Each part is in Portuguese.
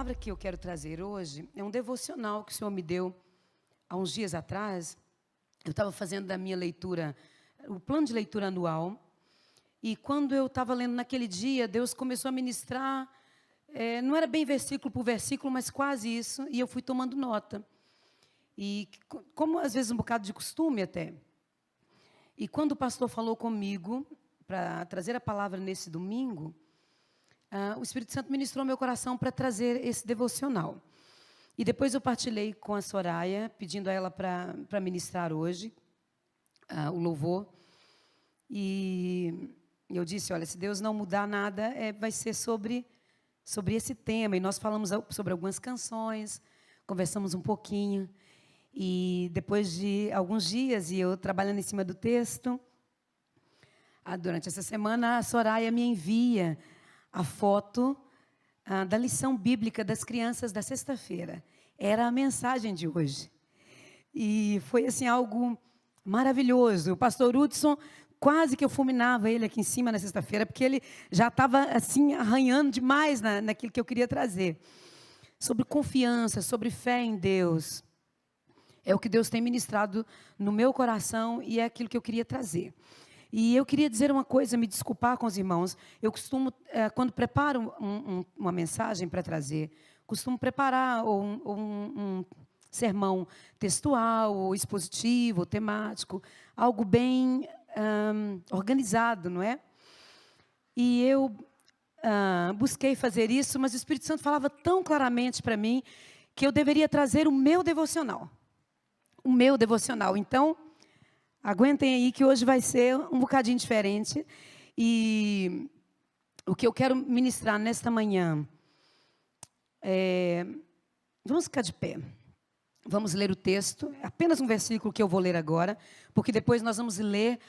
palavra que eu quero trazer hoje é um devocional que o Senhor me deu há uns dias atrás. Eu estava fazendo da minha leitura, o plano de leitura anual, e quando eu estava lendo naquele dia, Deus começou a ministrar, não era bem versículo por versículo, mas quase isso, e eu fui tomando nota. E como às vezes um bocado de costume até, e quando o pastor falou comigo para trazer a palavra nesse domingo, o Espírito Santo ministrou meu coração para trazer esse devocional. E depois eu partilhei com a Soraya, pedindo a ela para ministrar hoje o louvor. E eu disse, olha, se Deus não mudar nada, vai ser sobre esse tema. E nós falamos sobre algumas canções, conversamos um pouquinho. E depois de alguns dias, e eu trabalhando em cima do texto, durante essa semana, a Soraya me envia a foto da lição bíblica das crianças da sexta-feira. Era a mensagem de hoje. E foi assim algo maravilhoso. O pastor Hudson, quase que eu fulminava ele aqui em cima na sexta-feira, porque ele já estava assim arranhando demais naquilo que eu queria trazer. Sobre confiança, sobre fé em Deus. É o que Deus tem ministrado no meu coração e é aquilo que eu queria trazer. E eu queria dizer uma coisa, me desculpar com os irmãos. Eu costumo, quando preparo uma mensagem para trazer, costumo preparar um sermão textual, ou expositivo, ou temático, algo bem organizado, não é? E eu busquei fazer isso, mas o Espírito Santo falava tão claramente para mim que eu deveria trazer o meu devocional. O meu devocional. Então, aguentem aí que hoje vai ser um bocadinho diferente. E o que eu quero ministrar nesta manhã vamos ficar de pé. Vamos ler o texto. É apenas um versículo que eu vou ler agora, porque depois nós vamos ler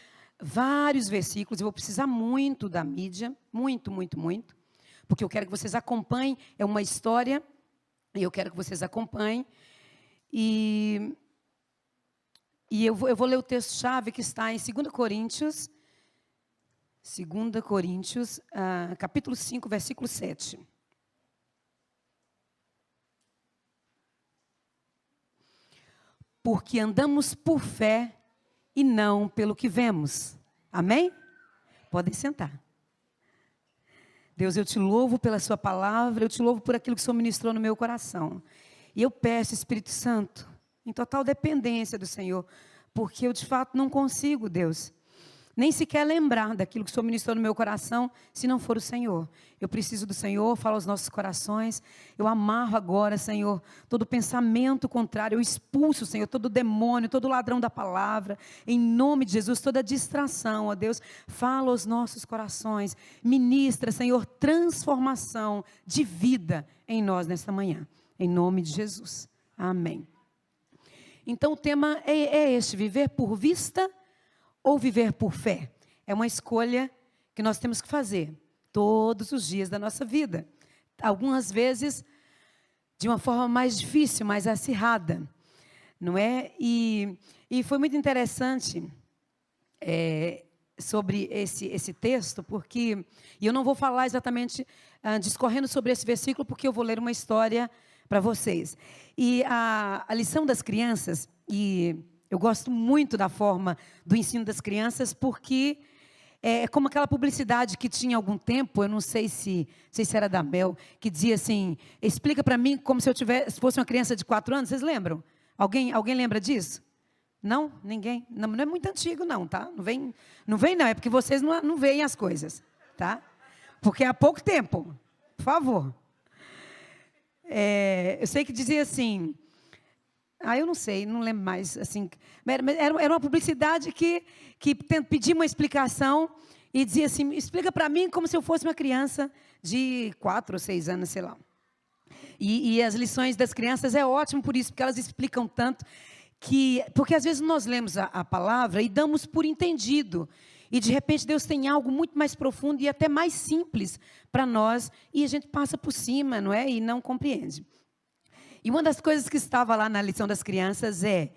vários versículos. Eu vou precisar muito da mídia, muito, muito, muito, porque eu quero que vocês acompanhem. É uma história e eu quero que vocês acompanhem. E eu vou ler o texto-chave que está em 2 Coríntios, capítulo 5, versículo 7. Porque andamos por fé e não pelo que vemos. Amém? Podem sentar. Deus, eu te louvo pela sua palavra, eu te louvo por aquilo que o Senhor ministrou no meu coração. E eu peço, Espírito Santo, em total dependência do Senhor, porque eu de fato não consigo, Deus, nem sequer lembrar daquilo que o Senhor ministrou no meu coração, se não for o Senhor. Eu preciso do Senhor, fala aos nossos corações. Eu amarro agora, Senhor, todo pensamento contrário. Eu expulso, Senhor, todo demônio, todo ladrão da palavra. Em nome de Jesus, toda distração, ó Deus, fala aos nossos corações. Ministra, Senhor, transformação de vida em nós nesta manhã. Em nome de Jesus. Amém. Então o tema é este: viver por vista ou viver por fé? É uma escolha que nós temos que fazer todos os dias da nossa vida. Algumas vezes de uma forma mais difícil, mais acirrada, não é? E foi muito interessante sobre esse texto, porque eu não vou falar exatamente discorrendo sobre esse versículo, porque eu vou ler uma história para vocês. E a lição das crianças, e eu gosto muito da forma do ensino das crianças, porque é como aquela publicidade que tinha há algum tempo, eu não sei se era da Mel, que dizia assim: explica para mim como se eu fosse uma criança de 4 anos. Vocês lembram? Alguém lembra disso? Não? Ninguém? Não é muito antigo não, tá? Não vem não, é porque vocês não veem as coisas, tá? Porque há pouco tempo, por favor. Eu sei que dizia assim, eu não sei, não lembro mais, assim, era uma publicidade que pedia uma explicação e dizia assim: explica para mim como se eu fosse uma criança de 4 ou 6 anos, sei lá. E as lições das crianças é ótimo por isso, porque elas explicam tanto, porque às vezes nós lemos a palavra e damos por entendido, e de repente Deus tem algo muito mais profundo e até mais simples para nós, e a gente passa por cima, não é? E não compreende. E uma das coisas que estava lá na lição das crianças é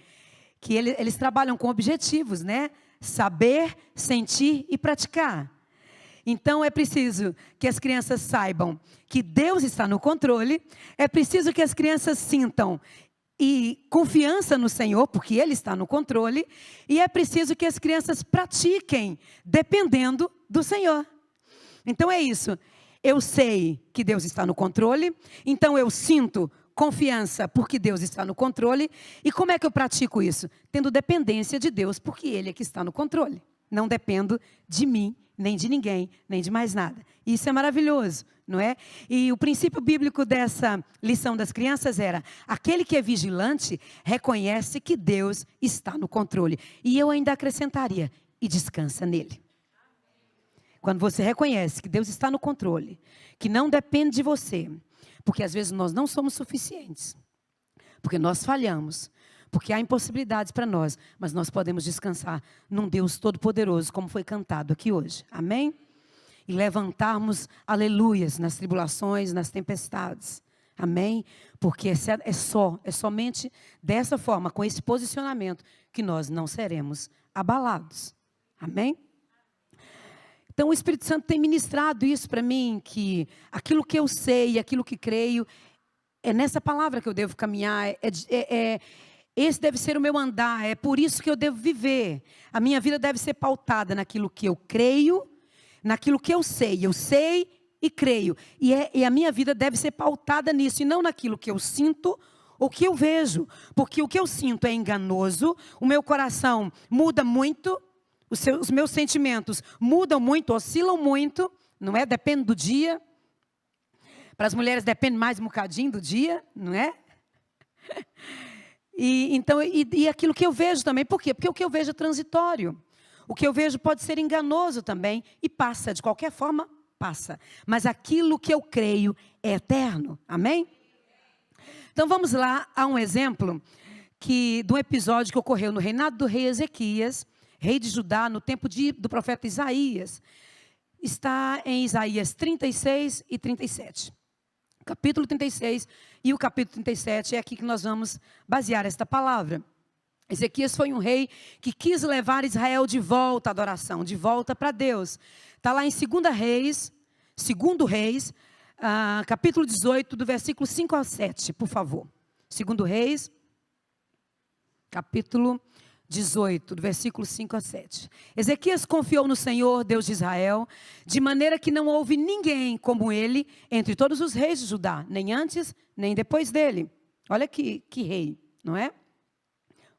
que eles trabalham com objetivos, né? Saber, sentir e praticar. Então é preciso que as crianças saibam que Deus está no controle, é preciso que as crianças sintam confiança no Senhor, porque Ele está no controle, e é preciso que as crianças pratiquem dependendo do Senhor. Então é isso, eu sei que Deus está no controle, então eu sinto confiança porque Deus está no controle, e como é que eu pratico isso? Tendo dependência de Deus, porque Ele é que está no controle. Não dependo de mim, nem de ninguém, nem de mais nada. Isso é maravilhoso, não é? E o princípio bíblico dessa lição das crianças era: aquele que é vigilante reconhece que Deus está no controle. E eu ainda acrescentaria: e descansa nele. Quando você reconhece que Deus está no controle, que não depende de você, porque às vezes nós não somos suficientes, porque nós falhamos, porque há impossibilidades para nós, mas nós podemos descansar num Deus todo-poderoso, como foi cantado aqui hoje. Amém? E levantarmos aleluias nas tribulações, nas tempestades. Amém? Porque é somente dessa forma, com esse posicionamento, que nós não seremos abalados. Amém? Então o Espírito Santo tem ministrado isso para mim, que aquilo que eu sei, aquilo que creio, é nessa palavra que eu devo caminhar, esse deve ser o meu andar, é por isso que eu devo viver. A minha vida deve ser pautada naquilo que eu creio, naquilo que eu sei e creio. E a minha vida deve ser pautada nisso, e não naquilo que eu sinto ou que eu vejo. Porque o que eu sinto é enganoso, o meu coração muda muito, os meus sentimentos mudam muito, oscilam muito, não é? Depende do dia. Para as mulheres depende mais um bocadinho do dia, não é? E aquilo que eu vejo também, por quê? Porque o que eu vejo é transitório. O que eu vejo pode ser enganoso também e passa, de qualquer forma, passa. Mas aquilo que eu creio é eterno, amém? Então vamos lá a um exemplo de um episódio que ocorreu no reinado do rei Ezequias, rei de Judá, no tempo do profeta Isaías. Está em Isaías 36 e 37. Capítulo 36 e o capítulo 37 é aqui que nós vamos basear esta palavra. Ezequias foi um rei que quis levar Israel de volta à adoração, de volta para Deus. Está lá em 2 Reis, capítulo 18, do versículo 5 ao 7, por favor. 2 Reis, capítulo 18, do versículo 5 a 7. Ezequias confiou no Senhor, Deus de Israel, de maneira que não houve ninguém como ele entre todos os reis de Judá, nem antes, nem depois dele. Olha que rei, não é?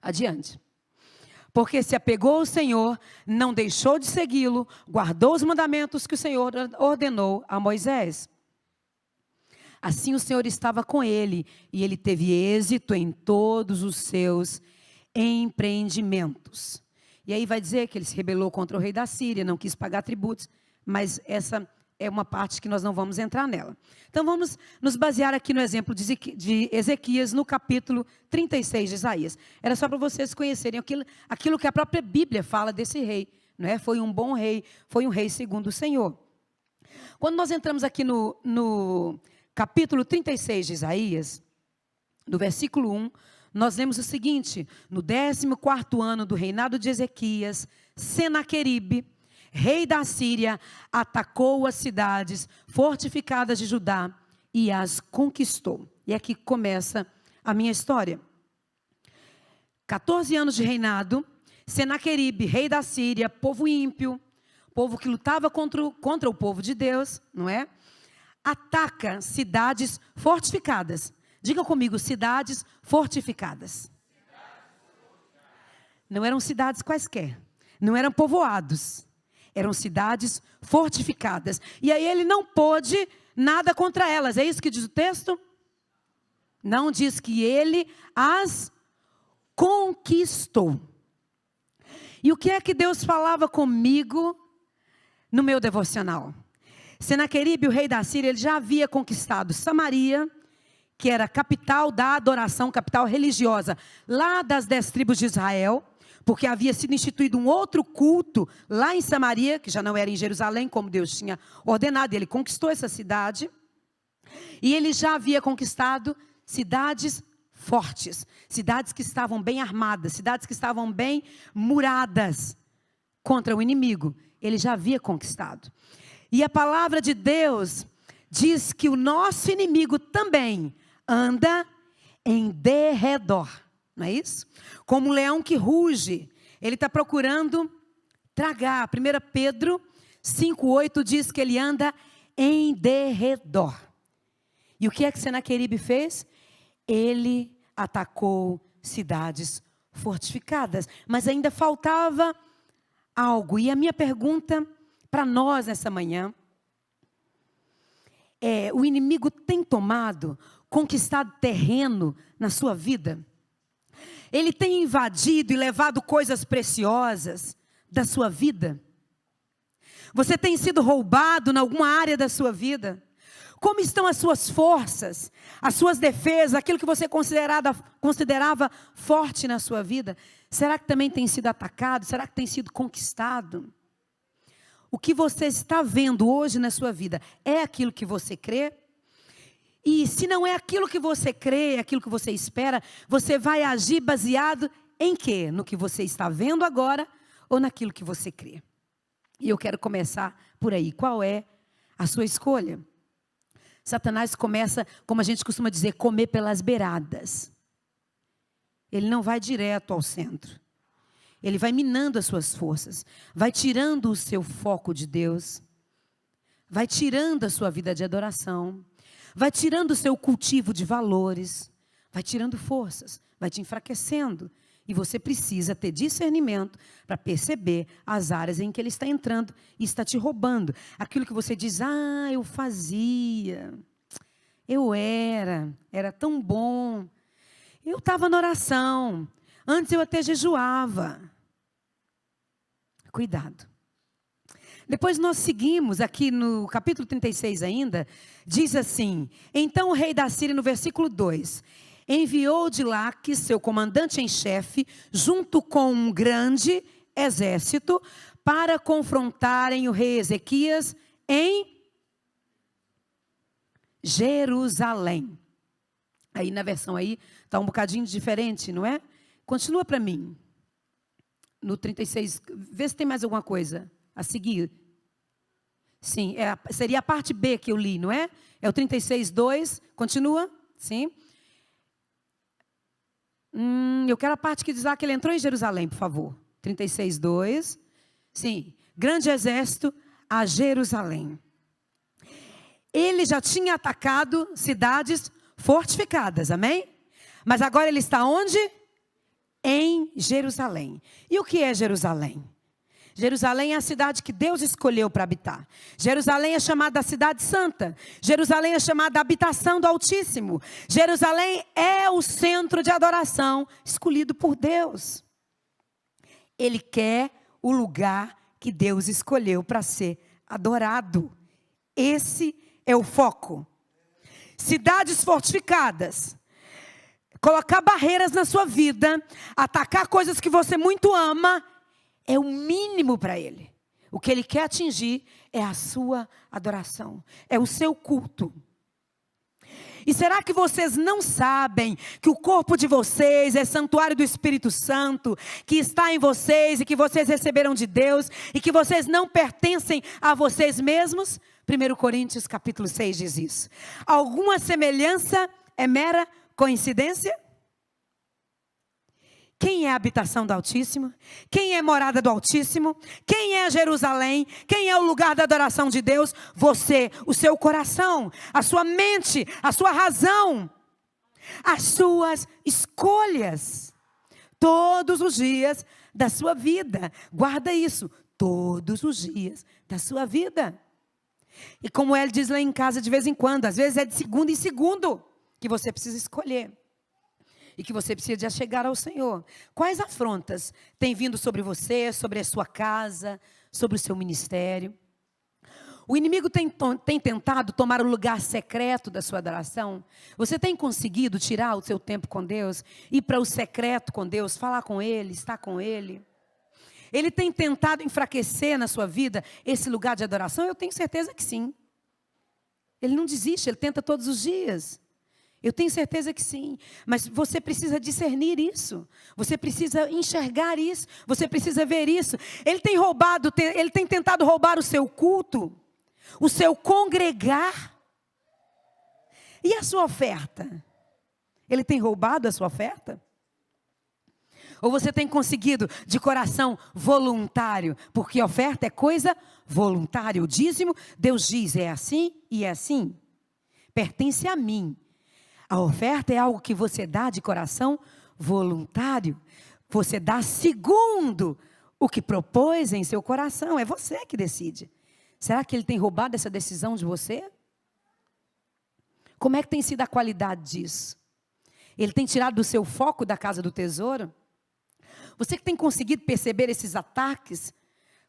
Adiante. Porque se apegou ao Senhor, não deixou de segui-lo, guardou os mandamentos que o Senhor ordenou a Moisés. Assim o Senhor estava com ele, e ele teve êxito em todos os seus empreendimentos. E aí vai dizer que ele se rebelou contra o rei da Síria, não quis pagar tributos, mas essa é uma parte que nós não vamos entrar nela. Então vamos nos basear aqui no exemplo de Ezequias, no capítulo 36 de Isaías. Era só para vocês conhecerem aquilo que a própria Bíblia fala desse rei, não é? Foi um bom rei, foi um rei segundo o Senhor. Quando nós entramos aqui no capítulo 36 de Isaías, no versículo 1, nós lemos o seguinte: no 14º ano do reinado de Ezequias, Senaqueribe, rei da Síria, atacou as cidades fortificadas de Judá e as conquistou. E aqui começa a minha história. 14 anos de reinado, Senaqueribe, rei da Síria, povo ímpio, povo que lutava contra o povo de Deus, não é? Ataca cidades fortificadas. Diga comigo, cidades fortificadas. Não eram cidades quaisquer, não eram povoados, eram cidades fortificadas. E aí ele não pôde nada contra elas, é isso que diz o texto? Não, diz que ele as conquistou. E o que é que Deus falava comigo no meu devocional? Senaqueribe, o rei da Síria, ele já havia conquistado Samaria, que era a capital da adoração, capital religiosa, lá das 10 tribos de Israel, porque havia sido instituído um outro culto lá em Samaria, que já não era em Jerusalém, como Deus tinha ordenado. Ele conquistou essa cidade, e ele já havia conquistado cidades fortes, cidades que estavam bem armadas, cidades que estavam bem muradas contra o inimigo. Ele já havia conquistado. E a palavra de Deus diz que o nosso inimigo também anda em derredor, não é isso? Como um leão que ruge, ele está procurando tragar. 1 Pedro 5,8 diz que ele anda em derredor. E o que é que Senaqueribe fez? Ele atacou cidades fortificadas, mas ainda faltava algo. E a minha pergunta para nós nessa manhã é: o inimigo tem conquistado terreno na sua vida? Ele tem invadido e levado coisas preciosas da sua vida? Você tem sido roubado em alguma área da sua vida? Como estão as suas forças, as suas defesas, aquilo que você considerava forte na sua vida? Será que também tem sido atacado? Será que tem sido conquistado? O que você está vendo hoje na sua vida é aquilo que você crê? E se não é aquilo que você crê, é aquilo que você espera, você vai agir baseado em quê? No que você está vendo agora ou naquilo que você crê? E eu quero começar por aí. Qual é a sua escolha? Satanás começa, como a gente costuma dizer, comer pelas beiradas. Ele não vai direto ao centro. Ele vai minando as suas forças, vai tirando o seu foco de Deus, vai tirando a sua vida de adoração, vai tirando o seu cultivo de valores, vai tirando forças, vai te enfraquecendo. E você precisa ter discernimento para perceber as áreas em que ele está entrando e está te roubando. Aquilo que você diz: eu fazia, eu era tão bom, eu estava na oração, antes eu até jejuava. Cuidado. Depois nós seguimos aqui no capítulo 36 ainda, diz assim: então o rei da Síria, no versículo 2, enviou de Laques, seu comandante em chefe, junto com um grande exército, para confrontarem o rei Ezequias em Jerusalém. Aí na versão aí está um bocadinho diferente, não é? Continua para mim. No 36, vê se tem mais alguma coisa a seguir. Sim, seria a parte B que eu li, não é? É o 36:2, continua? Sim. Eu quero a parte que diz lá que ele entrou em Jerusalém, por favor. 36:2. Sim, grande exército a Jerusalém. Ele já tinha atacado cidades fortificadas, amém? Mas agora ele está onde? Em Jerusalém. E o que é Jerusalém? Jerusalém é a cidade que Deus escolheu para habitar. Jerusalém é chamada a cidade santa. Jerusalém é chamada a habitação do Altíssimo. Jerusalém é o centro de adoração escolhido por Deus. Ele quer o lugar que Deus escolheu para ser adorado. Esse é o foco. Cidades fortificadas. Colocar barreiras na sua vida, atacar coisas que você muito ama, é o mínimo para ele. O que ele quer atingir é a sua adoração, é o seu culto. E será que vocês não sabem que o corpo de vocês é santuário do Espírito Santo, que está em vocês e que vocês receberam de Deus e que vocês não pertencem a vocês mesmos? 1 Coríntios capítulo 6 diz isso. Alguma semelhança é mera coincidência? Quem é a habitação do Altíssimo? Quem é a morada do Altíssimo? Quem é Jerusalém? Quem é o lugar da adoração de Deus? Você, o seu coração, a sua mente, a sua razão, as suas escolhas, todos os dias da sua vida. Guarda isso, todos os dias da sua vida. E como ele diz lá em casa de vez em quando, às vezes é de segundo em segundo que você precisa escolher. E que você precisa chegar ao Senhor. Quais afrontas têm vindo sobre você, sobre a sua casa, sobre o seu ministério? O inimigo tem tentado tomar o lugar secreto da sua adoração? Você tem conseguido tirar o seu tempo com Deus? Ir para o secreto com Deus, falar com Ele, estar com Ele? Ele tem tentado enfraquecer na sua vida esse lugar de adoração? Eu tenho certeza que sim. Ele não desiste, ele tenta todos os dias. Eu tenho certeza que sim, mas você precisa discernir isso, você precisa enxergar isso, você precisa ver isso. Ele tem tentado roubar o seu culto, o seu congregar. E a sua oferta? Ele tem roubado a sua oferta? Ou você tem conseguido de coração voluntário? Porque oferta é coisa voluntária. O dízimo, Deus diz, é assim e é assim. Pertence a mim. A oferta é algo que você dá de coração voluntário. Você dá segundo o que propôs em seu coração. É você que decide. Será que ele tem roubado essa decisão de você? Como é que tem sido a qualidade disso? Ele tem tirado do seu foco da casa do tesouro? Você que tem conseguido perceber esses ataques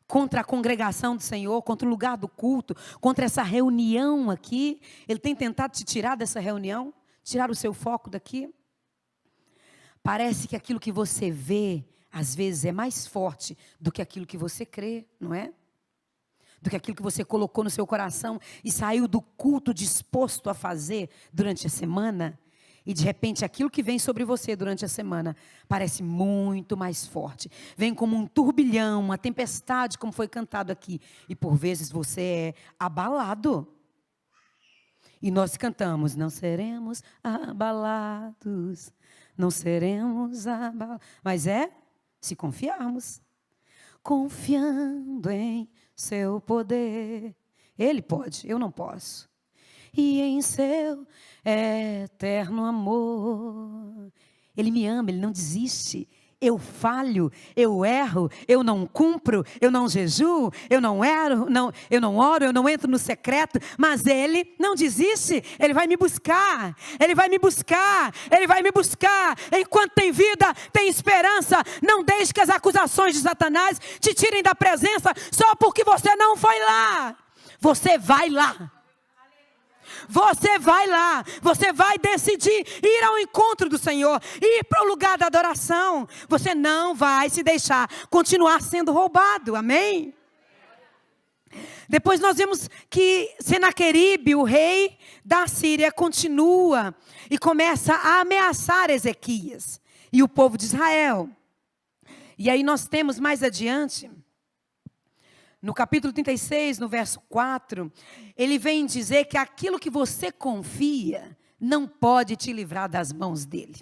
contra a congregação do Senhor, contra o lugar do culto, contra essa reunião aqui? Ele tem tentado te tirar dessa reunião? Tirar o seu foco daqui? Parece que aquilo que você vê, às vezes, é mais forte do que aquilo que você crê, não é? Do que aquilo que você colocou no seu coração e saiu do culto disposto a fazer durante a semana. E de repente aquilo que vem sobre você durante a semana parece muito mais forte. Vem como um turbilhão, uma tempestade, como foi cantado aqui. E por vezes você é abalado. E nós cantamos, não seremos abalados, não seremos abalados. Mas é se confiarmos. Confiando em seu poder. Ele pode, eu não posso. E em seu eterno amor. Ele me ama, ele não desiste. Eu falho, eu erro, eu não cumpro, eu não jejuo, eu não oro, eu não entro no secreto, mas ele não desiste, ele vai me buscar, ele vai me buscar, ele vai me buscar. Enquanto tem vida, tem esperança. Não deixe que as acusações de Satanás te tirem da presença só porque você não foi lá. Você vai lá. Você vai lá, você vai decidir ir ao encontro do Senhor, ir para o lugar da adoração. Você não vai se deixar continuar sendo roubado, amém? Depois nós vemos que Senaqueribe, o rei da Síria, continua e começa a ameaçar Ezequias e o povo de Israel. E aí nós temos mais adiante, no capítulo 36, no verso 4, ele vem dizer que aquilo que você confia não pode te livrar das mãos dele.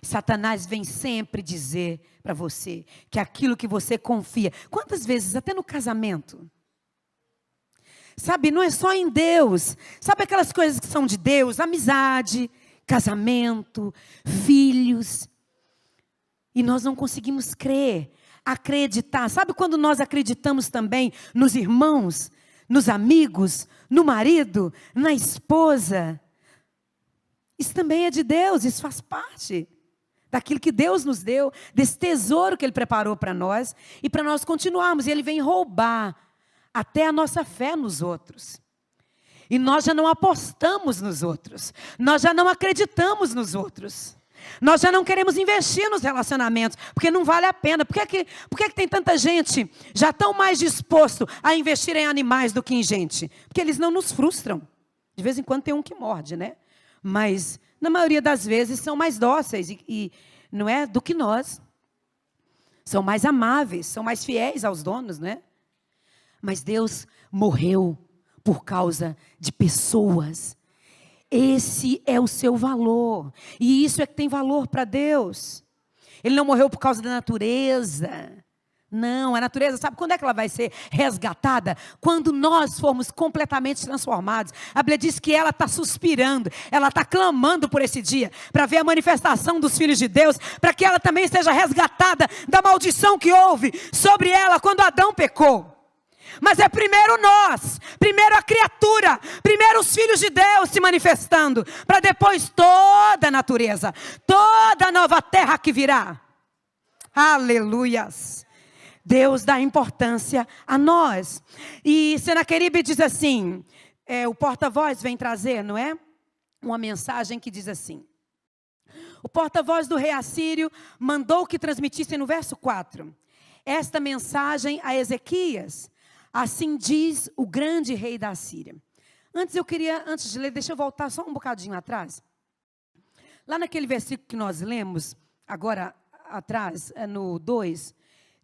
Satanás vem sempre dizer para você que aquilo que você confia, quantas vezes, até no casamento, sabe, não é só em Deus, sabe aquelas coisas que são de Deus, amizade, casamento, filhos, e nós não conseguimos crer, acreditar. Sabe quando nós acreditamos também nos irmãos, nos amigos, no marido, na esposa? Isso também é de Deus, isso faz parte daquilo que Deus nos deu, desse tesouro que Ele preparou para nós, e para nós continuarmos. E Ele vem roubar até a nossa fé nos outros. E nós já não apostamos nos outros, nós já não acreditamos nos outros. Nós já não queremos investir nos relacionamentos, porque não vale a pena. Por que tem tanta gente já tão mais disposto a investir em animais do que em gente? Porque eles não nos frustram. De vez em quando tem um que morde, né? Mas, na maioria das vezes, são mais dóceis e não é, do que nós. São mais amáveis, são mais fiéis aos donos, né? Mas Deus morreu por causa de pessoas. Esse é o seu valor. E isso é que tem valor para Deus. Ele não morreu por causa da natureza. Não, a natureza, sabe quando é que ela vai ser resgatada? Quando nós formos completamente transformados. A Bíblia diz que ela está suspirando, ela está clamando por esse dia, para ver a manifestação dos filhos de Deus, para que ela também seja resgatada da maldição que houve sobre ela quando Adão pecou. Mas é primeiro nós, primeiro a criatura, primeiro os filhos de Deus se manifestando, para depois toda a natureza, toda a nova terra que virá. Aleluias! Deus dá importância a nós. E Senaqueribe diz assim, o porta-voz vem trazer, não é? Uma mensagem que diz assim. O porta-voz do rei assírio mandou que transmitissem no verso 4. Esta mensagem a Ezequias. Assim diz o grande rei da Síria. Antes de ler, deixa eu voltar só um bocadinho atrás. Lá naquele versículo que nós lemos, agora atrás, no 2,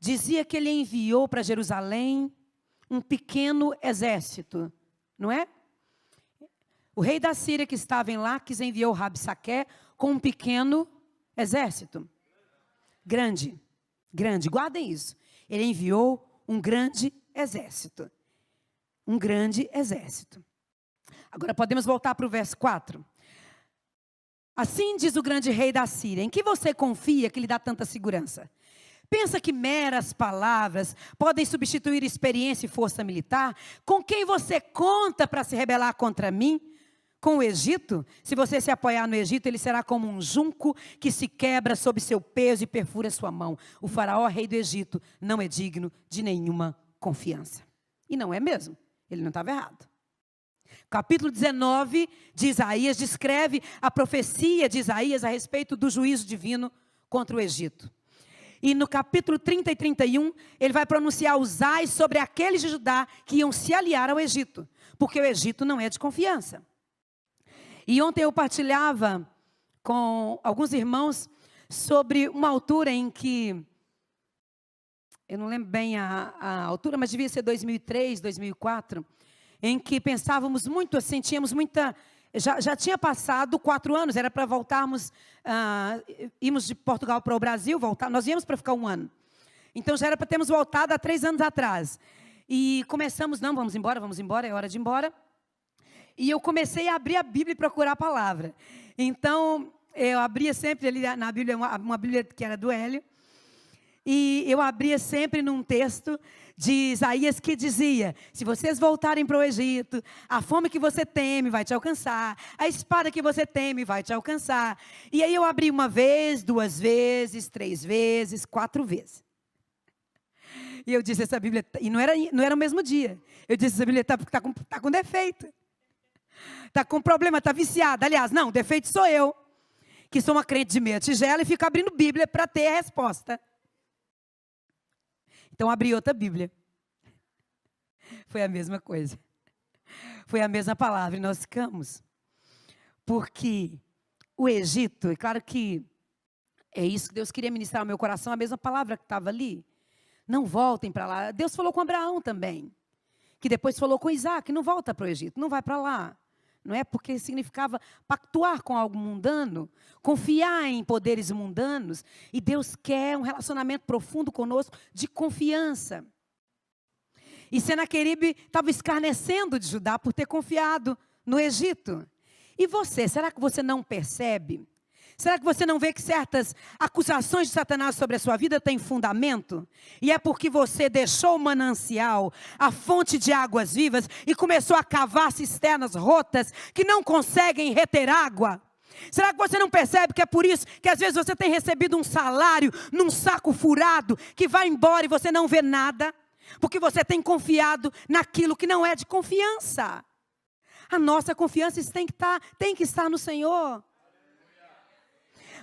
dizia que ele enviou para Jerusalém um pequeno exército, não é? O rei da Síria que estava em Laquis enviou Rabsaque com um pequeno exército. Grande, guardem isso. Ele enviou um grande exército. Um grande exército. Agora podemos voltar para o verso 4. Assim diz o grande rei da Síria: em que você confia que lhe dá tanta segurança? Pensa que meras palavras podem substituir experiência e força militar? Com quem você conta para se rebelar contra mim? Com o Egito? Se você se apoiar no Egito, ele será como um junco que se quebra sob seu peso e perfura sua mão. O faraó, rei do Egito, não é digno de nenhuma confiança. E não é mesmo. Ele não estava errado. Capítulo 19 de Isaías descreve a profecia de Isaías a respeito do juízo divino contra o Egito. E no capítulo 30 e 31, ele vai pronunciar os ais sobre aqueles de Judá que iam se aliar ao Egito, porque o Egito não é de confiança. E ontem eu partilhava com alguns irmãos sobre uma altura em que, eu não lembro bem a altura, mas devia ser 2003, 2004, em que pensávamos muito assim, tínhamos muita... Já tinha passado 4 anos, era para voltarmos, íamos de Portugal para o Brasil, nós íamos para ficar 1 ano. Então já era para termos voltado há 3 anos atrás. E começamos, não, vamos embora, é hora de ir embora. E eu comecei a abrir a Bíblia e procurar a palavra. Então, eu abria sempre ali na Bíblia, uma Bíblia que era do Hélio. E eu abria sempre num texto de Isaías que dizia: se vocês voltarem para o Egito, a fome que você teme vai te alcançar, a espada que você teme vai te alcançar. E aí eu abri 1 vez, 2 vezes, 3 vezes, 4 vezes. E eu disse: essa Bíblia, e não era o mesmo dia. Eu disse: essa Bíblia tá com defeito. Está com problema, está viciada. Aliás, não, o defeito sou eu, que sou uma crente de meia tigela e fico abrindo Bíblia para ter a resposta. Então, abri outra Bíblia. Foi a mesma coisa. Foi a mesma palavra e nós ficamos. Porque o Egito, é claro que é isso que Deus queria ministrar ao meu coração, a mesma palavra que estava ali. Não voltem para lá. Deus falou com Abraão também, que depois falou com Isaac: não volta para o Egito, não vai para lá. Não é? Porque significava pactuar com algo mundano, confiar em poderes mundanos. E Deus quer um relacionamento profundo conosco de confiança. E Senaqueribe estava escarnecendo de Judá por ter confiado no Egito. E você, será que você não percebe? Será que você não vê que certas acusações de Satanás sobre a sua vida têm fundamento? E é porque você deixou o manancial, a fonte de águas vivas, e começou a cavar cisternas rotas que não conseguem reter água? Será que você não percebe que é por isso que às vezes você tem recebido um salário num saco furado, que vai embora e você não vê nada? Porque você tem confiado naquilo que não é de confiança. A nossa confiança tem que estar no Senhor.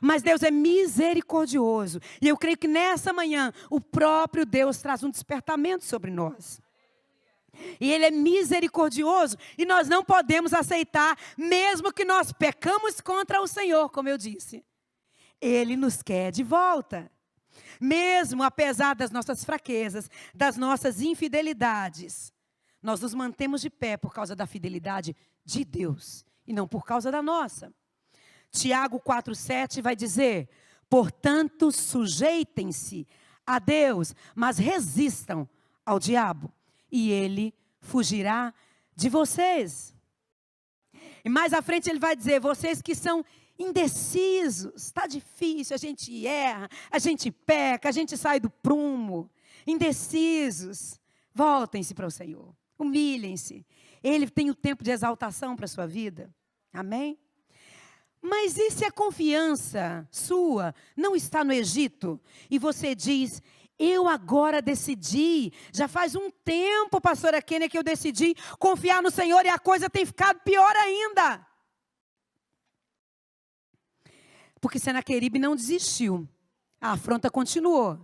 Mas Deus é misericordioso. E eu creio que nessa manhã, o próprio Deus traz um despertamento sobre nós. E Ele é misericordioso. E nós não podemos aceitar, mesmo que nós pecamos contra o Senhor, como eu disse. Ele nos quer de volta. Mesmo apesar das nossas fraquezas, das nossas infidelidades, nós nos mantemos de pé por causa da fidelidade de Deus. E não por causa da nossa. Tiago 4,7 vai dizer: portanto, sujeitem-se a Deus, mas resistam ao diabo, e ele fugirá de vocês. E mais à frente ele vai dizer: vocês que são indecisos, está difícil, a gente erra, a gente peca, a gente sai do prumo, indecisos, voltem-se para o Senhor, humilhem-se. Ele tem o tempo de exaltação para a sua vida. Amém? Mas e se a confiança sua não está no Egito? E você diz: eu agora decidi, já faz um tempo, pastora Kênia, que eu decidi confiar no Senhor e a coisa tem ficado pior ainda. Porque Senaqueribe não desistiu, a afronta continuou.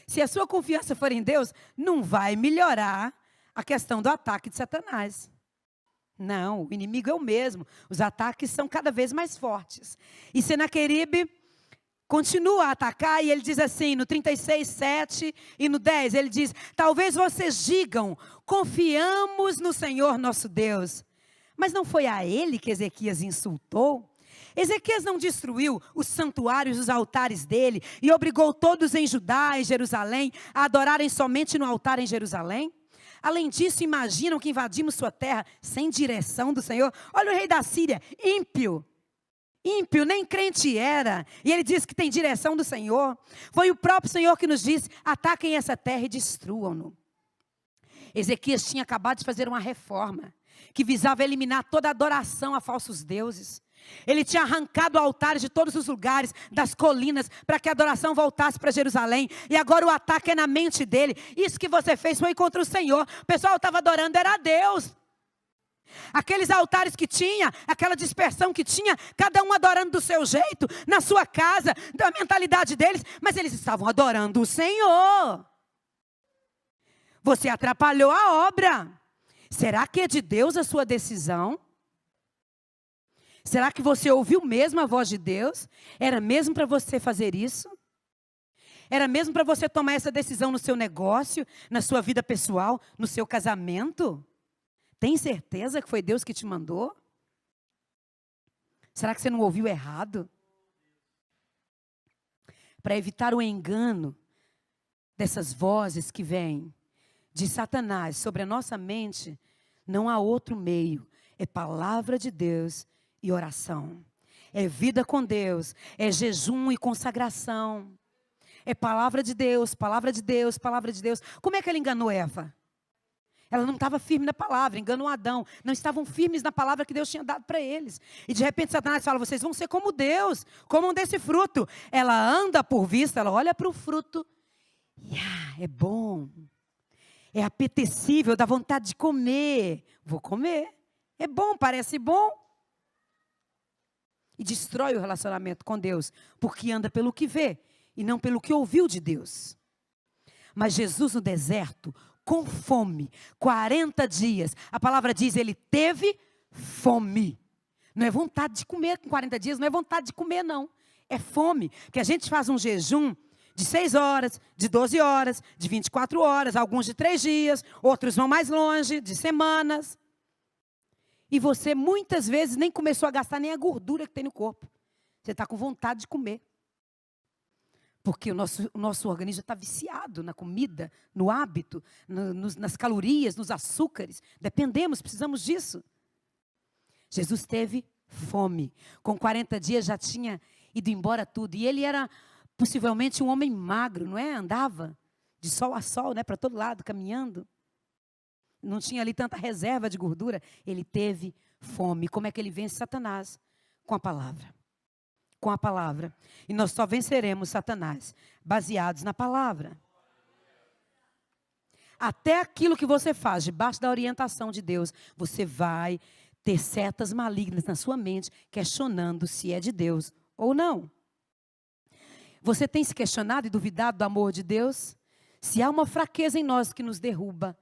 Se a sua confiança for em Deus, não vai melhorar a questão do ataque de Satanás. Não, o inimigo é o mesmo. Os ataques são cada vez mais fortes. E Senaqueribe continua a atacar e ele diz assim, no 36, 7 e no 10, ele diz, talvez vocês digam, confiamos no Senhor nosso Deus. Mas não foi a ele que Ezequias insultou? Ezequias não destruiu os santuários, os altares dele, e obrigou todos em Judá e Jerusalém a adorarem somente no altar em Jerusalém? Além disso, imaginam que invadimos sua terra sem direção do Senhor? Olha o rei da Síria, ímpio, nem crente era, e ele diz que tem direção do Senhor. Foi o próprio Senhor que nos disse, ataquem essa terra e destruam-no. Ezequias tinha acabado de fazer uma reforma, que visava eliminar toda adoração a falsos deuses. Ele tinha arrancado altares de todos os lugares, das colinas, para que a adoração voltasse para Jerusalém. E agora o ataque é na mente dele. Isso que você fez foi contra o Senhor. O pessoal estava adorando, era a Deus. Aqueles altares que tinha, aquela dispersão que tinha, cada um adorando do seu jeito, na sua casa, da mentalidade deles. Mas eles estavam adorando o Senhor. Você atrapalhou a obra. Será que é de Deus a sua decisão? Será que você ouviu mesmo a voz de Deus? Era mesmo para você fazer isso? Era mesmo para você tomar essa decisão no seu negócio, na sua vida pessoal, no seu casamento? Tem certeza que foi Deus que te mandou? Será que você não ouviu errado? Para evitar o engano dessas vozes que vêm de Satanás sobre a nossa mente, não há outro meio. É palavra de Deus e oração. É vida com Deus, é jejum e consagração. É palavra de Deus, palavra de Deus, palavra de Deus. Como é que ele enganou Eva? Ela não estava firme na palavra, enganou Adão. Não estavam firmes na palavra que Deus tinha dado para eles. E de repente Satanás fala, vocês vão ser como Deus, comam desse fruto. Ela anda por vista, ela olha para o fruto. E, é bom. É apetecível, dá vontade de comer. Vou comer. É bom, parece bom. E destrói o relacionamento com Deus, porque anda pelo que vê e não pelo que ouviu de Deus. Mas Jesus no deserto, com fome, 40 dias, a palavra diz, ele teve fome. Não é vontade de comer com 40 dias, não é vontade de comer não, é fome. Que a gente faz um jejum de 6 horas, de 12 horas, de 24 horas, alguns de 3 dias, outros vão mais longe, de semanas. E você muitas vezes nem começou a gastar nem a gordura que tem no corpo. Você está com vontade de comer. Porque o nosso organismo está viciado na comida, no hábito, nas calorias, nos açúcares. Dependemos, precisamos disso. Jesus teve fome. Com 40 dias já tinha ido embora tudo. E ele era possivelmente um homem magro, não é? Andava de sol a sol, né? Para todo lado, caminhando. Não tinha ali tanta reserva de gordura. Ele teve fome. Como é que ele vence Satanás? Com a palavra. Com a palavra. E nós só venceremos Satanás baseados na palavra. Até aquilo que você faz debaixo da orientação de Deus, você vai ter setas malignas na sua mente, questionando se é de Deus ou não. Você tem se questionado e duvidado do amor de Deus? Se há uma fraqueza em nós que nos derruba,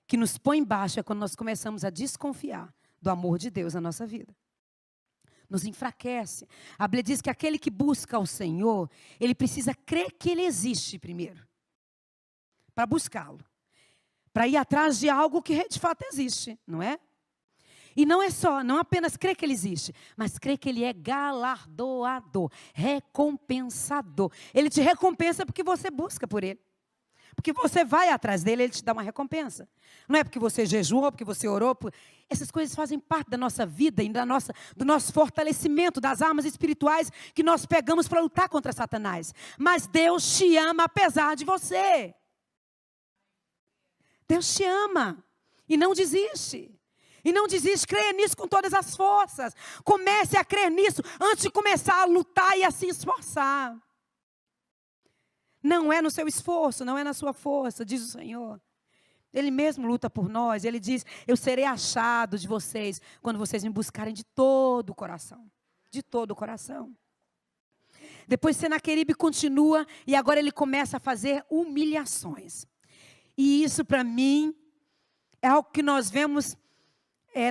que nos põe embaixo, é quando nós começamos a desconfiar do amor de Deus na nossa vida. Nos enfraquece. A Bíblia diz que aquele que busca o Senhor, ele precisa crer que Ele existe primeiro. Para buscá-lo. Para ir atrás de algo que de fato existe, não é? E não é só, não apenas crer que Ele existe, mas crer que Ele é galardoador, recompensador. Ele te recompensa porque você busca por Ele. Porque você vai atrás dele, ele te dá uma recompensa. Não é porque você jejuou, porque você orou. Essas coisas fazem parte da nossa vida e do nosso fortalecimento, das armas espirituais que nós pegamos para lutar contra Satanás. Mas Deus te ama apesar de você. Deus te ama e não desiste. E não desiste, creia nisso com todas as forças. Comece a crer nisso antes de começar a lutar e a se esforçar. Não é no seu esforço, não é na sua força, diz o Senhor. Ele mesmo luta por nós. Ele diz, eu serei achado de vocês quando vocês me buscarem de todo o coração. De todo o coração. Depois Senaqueribe continua e agora ele começa a fazer humilhações. E isso para mim é algo que nós vemos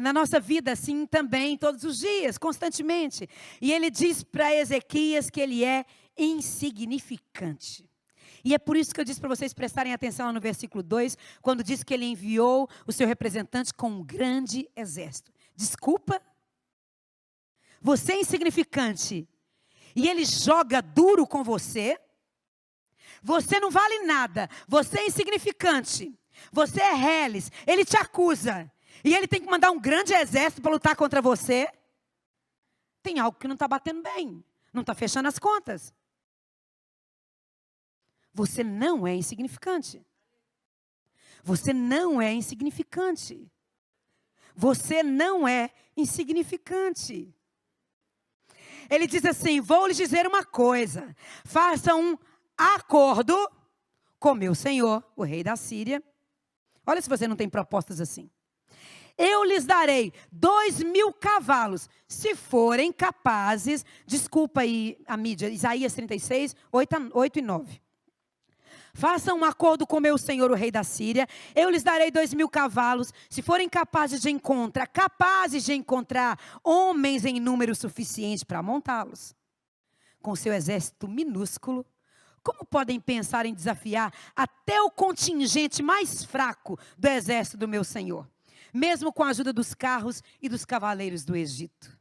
na nossa vida assim também, todos os dias, constantemente. E ele diz para Ezequias que ele é insignificante. E é por isso que eu disse para vocês prestarem atenção lá no versículo 2, quando diz que ele enviou o seu representante com um grande exército. Desculpa? Você é insignificante e ele joga duro com você? Você não vale nada, você é insignificante, você é reles, ele te acusa e ele tem que mandar um grande exército para lutar contra você? Tem algo que não está batendo bem, não está fechando as contas. Você não é insignificante. Você não é insignificante. Você não é insignificante. Ele diz assim: vou lhes dizer uma coisa. Faça um acordo com meu senhor, o rei da Síria. Olha se você não tem propostas assim. Eu lhes darei 2.000 cavalos, se forem capazes. Desculpa aí a mídia, Isaías 36, 8 e 9. Façam um acordo com meu senhor, o rei da Síria. Eu lhes darei 2.000 cavalos, se forem capazes de encontrar homens em número suficiente para montá-los. Com seu exército minúsculo, como podem pensar em desafiar até o contingente mais fraco do exército do meu senhor, mesmo com a ajuda dos carros e dos cavaleiros do Egito?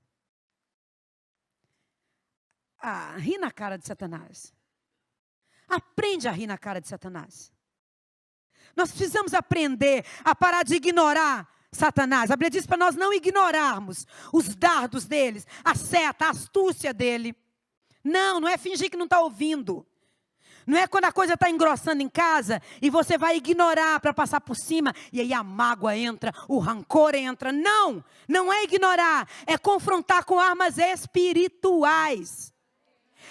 Ri na cara de Satanás. Aprende a rir na cara de Satanás. Nós precisamos aprender a parar de ignorar Satanás. A Bíblia diz para nós não ignorarmos os dardos deles, a seta, a astúcia dele. Não é fingir que não está ouvindo. Não é quando a coisa está engrossando em casa e você vai ignorar para passar por cima e aí a mágoa entra, o rancor entra. Não é ignorar, é confrontar com armas espirituais.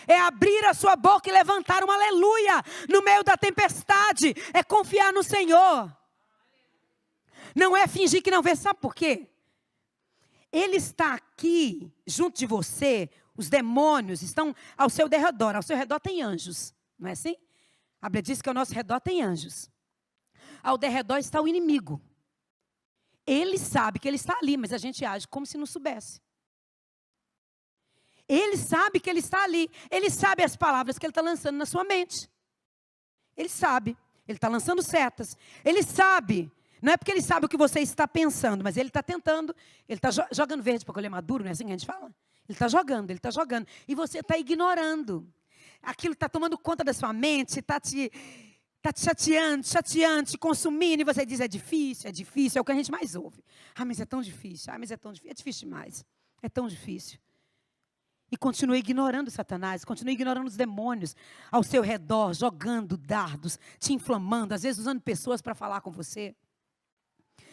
É abrir a sua boca e levantar um aleluia no meio da tempestade. É confiar no Senhor. Não é fingir que não vê. Sabe por quê? Ele está aqui junto de você. Os demônios estão ao seu redor. Ao seu redor tem anjos. Não é assim? A Bíblia diz que ao nosso redor tem anjos. Ao derredor está o inimigo. Ele sabe que ele está ali, mas a gente age como se não soubesse. Ele sabe que ele está ali. Ele sabe as palavras que ele está lançando na sua mente. Ele sabe. Ele está lançando setas. Ele sabe. Não é porque ele sabe o que você está pensando, mas ele está tentando. Ele está jogando verde para colher maduro, não é assim que a gente fala? Ele está jogando. E você está ignorando. Aquilo está tomando conta da sua mente, está te chateando, te consumindo. E você diz, é difícil. É o que a gente mais ouve. Mas é tão difícil. É difícil demais. É tão difícil. E continua ignorando Satanás, continua ignorando os demônios ao seu redor, jogando dardos, te inflamando, às vezes usando pessoas para falar com você,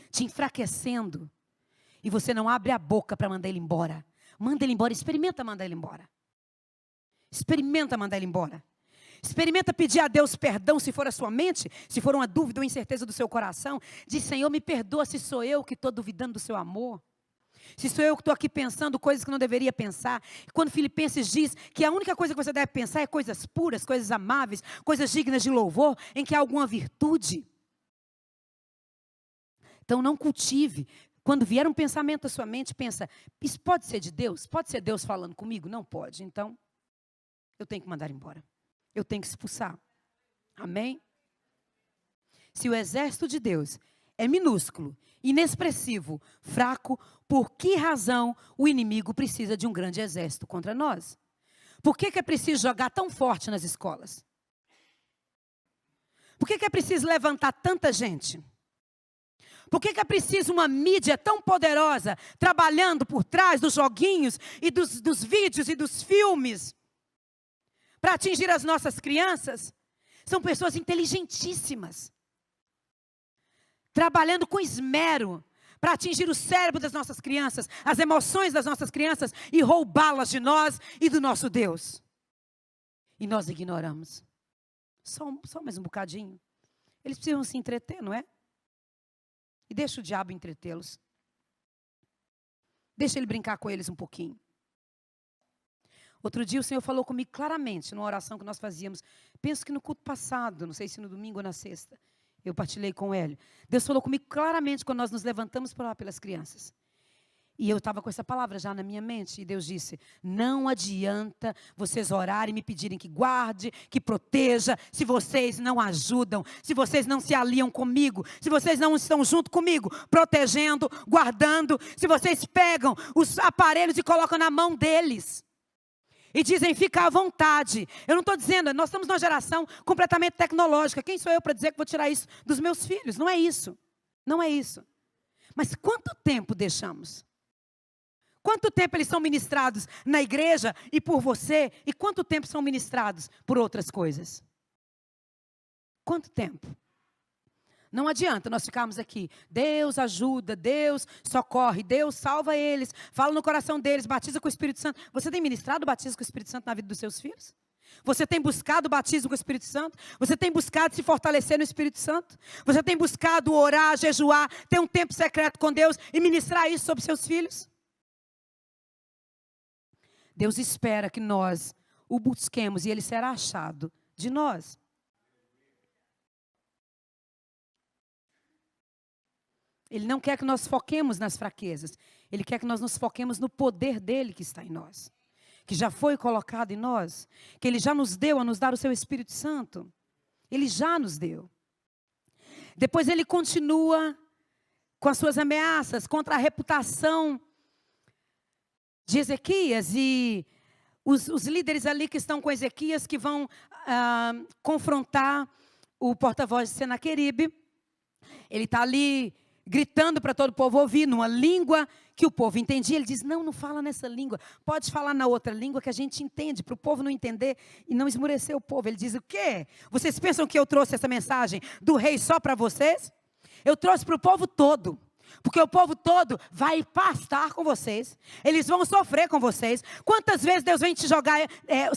te enfraquecendo. E você não abre a boca para mandar ele embora. Manda ele embora, experimenta mandar ele embora. Experimenta mandar ele embora. Experimenta pedir a Deus perdão se for a sua mente, se for uma dúvida ou incerteza do seu coração. Diz, Senhor, me perdoa se sou eu que estou duvidando do seu amor. Se sou eu que estou aqui pensando coisas que não deveria pensar. Quando Filipenses diz que a única coisa que você deve pensar é coisas puras, coisas amáveis, coisas dignas de louvor, em que há alguma virtude. Então não cultive. Quando vier um pensamento à sua mente, pensa, isso pode ser de Deus? Pode ser Deus falando comigo? Não pode. Então, eu tenho que mandar embora. Eu tenho que expulsar. Amém? Se o exército de Deus é minúsculo, inexpressivo, fraco, por que razão o inimigo precisa de um grande exército contra nós? Por que é preciso jogar tão forte nas escolas? Por que é preciso levantar tanta gente? Por que é preciso uma mídia tão poderosa trabalhando por trás dos joguinhos e dos vídeos e dos filmes para atingir as nossas crianças? São pessoas inteligentíssimas, trabalhando com esmero para atingir o cérebro das nossas crianças, as emoções das nossas crianças e roubá-las de nós e do nosso Deus. E nós ignoramos. Só mais um bocadinho. Eles precisam se entreter, não é? E deixa o diabo entretê-los. Deixa ele brincar com eles um pouquinho. Outro dia o Senhor falou comigo claramente, numa oração que nós fazíamos. Penso que no culto passado, não sei se no domingo ou na sexta. Eu partilhei com o Hélio. Deus falou comigo claramente quando nós nos levantamos para orar pelas crianças. E eu estava com essa palavra já na minha mente. E Deus disse, não adianta vocês orarem e me pedirem que guarde, que proteja, se vocês não ajudam, se vocês não se aliam comigo, se vocês não estão junto comigo, protegendo, guardando, se vocês pegam os aparelhos e colocam na mão deles. E dizem, fica à vontade. Eu não estou dizendo, nós estamos numa geração completamente tecnológica. Quem sou eu para dizer que vou tirar isso dos meus filhos? Não é isso. Não é isso. Mas quanto tempo deixamos? Quanto tempo eles são ministrados na igreja e por você? E quanto tempo são ministrados por outras coisas? Quanto tempo? Não adianta nós ficarmos aqui. Deus ajuda, Deus socorre, Deus salva eles. Fala no coração deles, batiza com o Espírito Santo. Você tem ministrado o batismo com o Espírito Santo na vida dos seus filhos? Você tem buscado o batismo com o Espírito Santo? Você tem buscado se fortalecer no Espírito Santo? Você tem buscado orar, jejuar, ter um tempo secreto com Deus e ministrar isso sobre seus filhos? Deus espera que nós o busquemos e ele será achado de nós. Ele não quer que nós foquemos nas fraquezas. Ele quer que nós nos foquemos no poder dele que está em nós. Que já foi colocado em nós. Que ele já nos deu a nos dar o seu Espírito Santo. Ele já nos deu. Depois ele continua com as suas ameaças contra a reputação de Ezequias. E os líderes ali que estão com Ezequias, que vão confrontar o porta-voz de Senaqueribe. Ele está ali gritando para todo o povo ouvir, numa língua que o povo entendia. Ele diz, não fala nessa língua, pode falar na outra língua que a gente entende, para o povo não entender e não esmurecer o povo. Ele diz, o quê? Vocês pensam que eu trouxe essa mensagem do rei só para vocês? Eu trouxe para o povo todo, porque o povo todo vai pastar com vocês, eles vão sofrer com vocês. Quantas vezes Deus vem te jogar,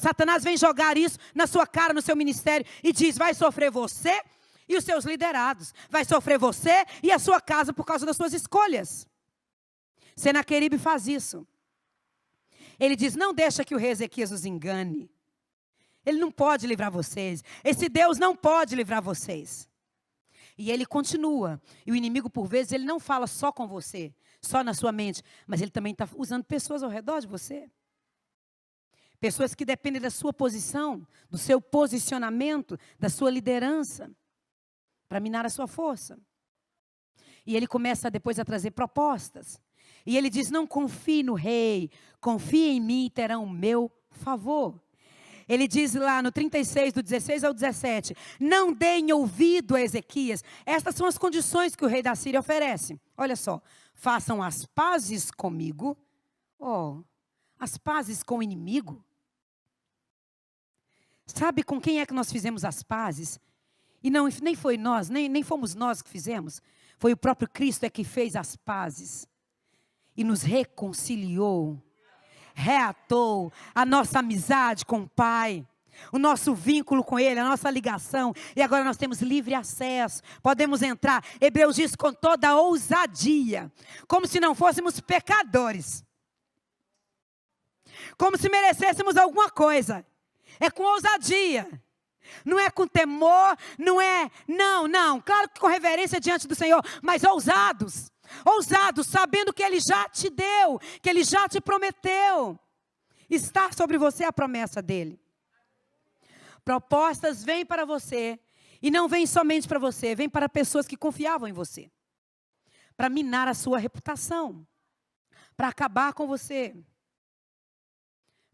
Satanás vem jogar isso na sua cara, no seu ministério, e diz, vai sofrer você e os seus liderados. Vai sofrer você e a sua casa por causa das suas escolhas. Senaqueribe faz isso. Ele diz, não deixa que o rei Ezequias os engane. Ele não pode livrar vocês. Esse Deus não pode livrar vocês. E ele continua. E o inimigo, por vezes, ele não fala só com você, só na sua mente. Mas ele também está usando pessoas ao redor de você. Pessoas que dependem da sua posição, do seu posicionamento, da sua liderança, para minar a sua força. E ele começa depois a trazer propostas. E ele diz, não confie no rei, confie em mim e terão o meu favor. Ele diz lá no 36, do 16 ao 17, não deem ouvido a Ezequias. Estas são as condições que o rei da Síria oferece. Olha só, façam as pazes comigo. As pazes com o inimigo. Sabe com quem é que nós fizemos as pazes? E não, nem foi nós, nem fomos nós que fizemos. Foi o próprio Cristo que fez as pazes. E nos reconciliou. Reatou a nossa amizade com o Pai. O nosso vínculo com Ele, a nossa ligação. E agora nós temos livre acesso. Podemos entrar. Hebreus diz com toda a ousadia. Como se não fôssemos pecadores. Como se merecêssemos alguma coisa. É com ousadia. Não é com temor, não é, não. Claro que com reverência diante do Senhor, mas ousados. Ousados, sabendo que Ele já te deu, que Ele já te prometeu. Está sobre você a promessa dEle. Propostas vêm para você, e não vêm somente para você, vêm para pessoas que confiavam em você. Para minar a sua reputação, para acabar com você.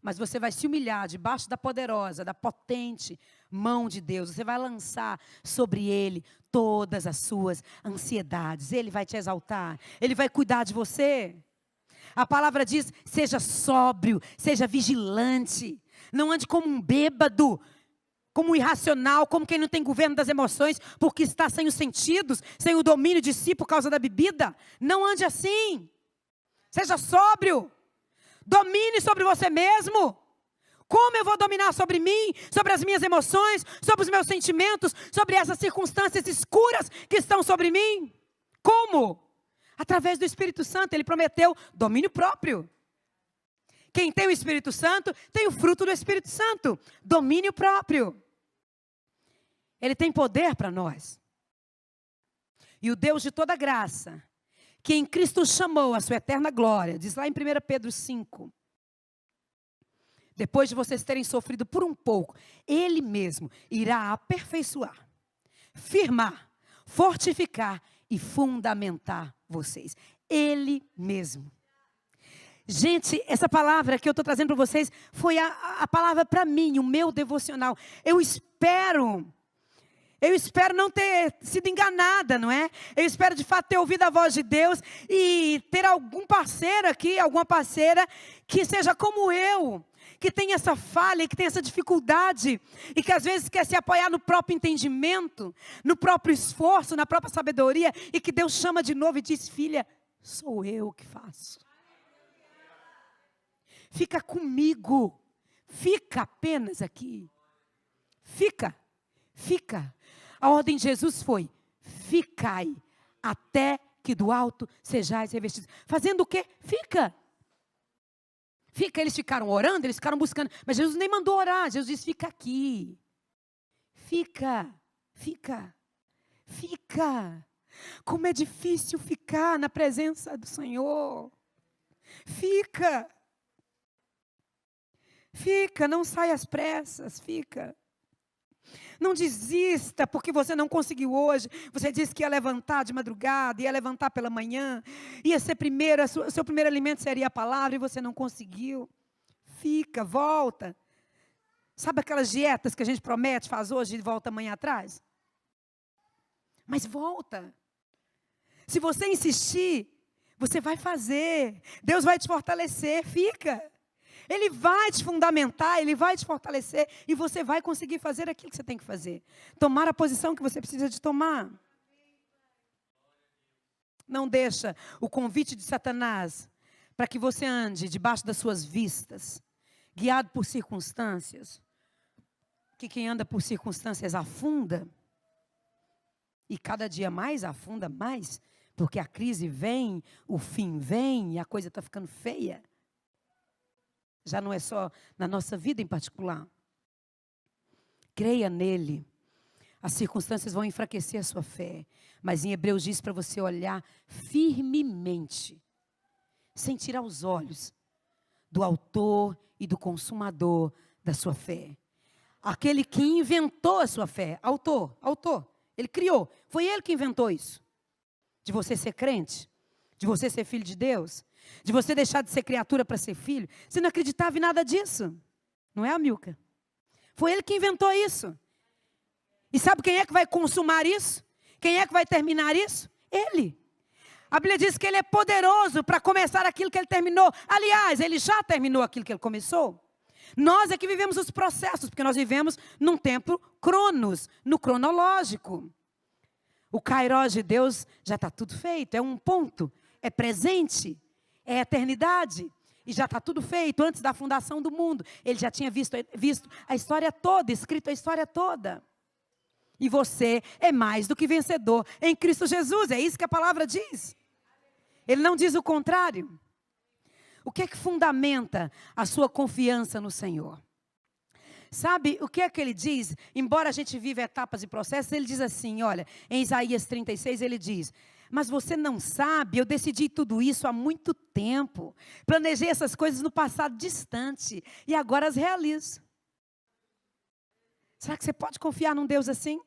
Mas você vai se humilhar debaixo da poderosa, da potente mão de Deus. Você vai lançar sobre Ele todas as suas ansiedades. Ele vai te exaltar. Ele vai cuidar de você. A palavra diz, seja sóbrio, seja vigilante. Não ande como um bêbado, como um irracional, como quem não tem governo das emoções, porque está sem os sentidos, sem o domínio de si por causa da bebida. Não ande assim. Seja sóbrio. Domine sobre você mesmo. Como eu vou dominar sobre mim, sobre as minhas emoções, sobre os meus sentimentos, sobre essas circunstâncias escuras que estão sobre mim? Como? Através do Espírito Santo. Ele prometeu domínio próprio. Quem tem o Espírito Santo, tem o fruto do Espírito Santo. Domínio próprio. Ele tem poder para nós. E o Deus de toda graça, que em Cristo chamou a sua eterna glória, diz lá em 1 Pedro 5, depois de vocês terem sofrido por um pouco, Ele mesmo irá aperfeiçoar, firmar, fortificar e fundamentar vocês. Ele mesmo. Gente, essa palavra que eu estou trazendo para vocês foi a palavra para mim, o meu devocional. Eu espero não ter sido enganada, não é? Eu espero de fato ter ouvido a voz de Deus e ter algum parceiro aqui, alguma parceira que seja como eu, que tem essa falha, que tem essa dificuldade e que às vezes quer se apoiar no próprio entendimento, no próprio esforço, na própria sabedoria e que Deus chama de novo e diz: filha, sou eu que faço. Fica comigo, fica apenas aqui, fica. A ordem de Jesus foi: ficai, até que do alto sejais revestidos. Fazendo o quê? Fica. Eles ficaram orando, eles ficaram buscando, mas Jesus nem mandou orar, Jesus disse: fica aqui. Fica. Como é difícil ficar na presença do Senhor. Fica, não saia às pressas, fica. Não desista porque você não conseguiu hoje. Você disse que ia levantar de madrugada, ia levantar pela manhã, ia ser primeiro, seu primeiro alimento seria a palavra e você não conseguiu. Fica, volta. Sabe aquelas dietas que a gente promete, faz hoje e volta amanhã atrás? Mas volta. Se você insistir, você vai fazer. Deus vai te fortalecer, fica. Ele vai te fundamentar, Ele vai te fortalecer e você vai conseguir fazer aquilo que você tem que fazer. Tomar a posição que você precisa de tomar. Não deixa o convite de Satanás para que você ande debaixo das suas vistas, guiado por circunstâncias. Que quem anda por circunstâncias afunda. E cada dia mais afunda mais, porque a crise vem, o fim vem e a coisa está ficando feia. Já não é só na nossa vida em particular. Creia nele. As circunstâncias vão enfraquecer a sua fé. Mas em Hebreus diz para você olhar firmemente, sem tirar os olhos do autor e do consumador da sua fé. Aquele que inventou a sua fé, autor, ele criou. Foi ele que inventou isso. De você ser crente, de você ser filho de Deus, de você deixar de ser criatura para ser filho. Você não acreditava em nada disso. Não é, Amilca? Foi ele que inventou isso. E sabe quem é que vai consumar isso? Quem é que vai terminar isso? Ele. A Bíblia diz que ele é poderoso para começar aquilo que ele terminou. Aliás, ele já terminou aquilo que ele começou. Nós é que vivemos os processos, porque nós vivemos num tempo cronos, no cronológico. O Kairos de Deus já está tudo feito, é um ponto, é presente. É eternidade. E já está tudo feito antes da fundação do mundo. Ele já tinha visto a história toda, escrito a história toda. E você é mais do que vencedor em Cristo Jesus. É isso que a palavra diz. Ele não diz o contrário. O que é que fundamenta a sua confiança no Senhor? Sabe o que é que ele diz? Embora a gente viva etapas e processos, ele diz assim, olha, em Isaías 36 ele diz: mas você não sabe, eu decidi tudo isso há muito tempo. Planejei essas coisas no passado distante e agora as realizo. Será que você pode confiar num Deus assim?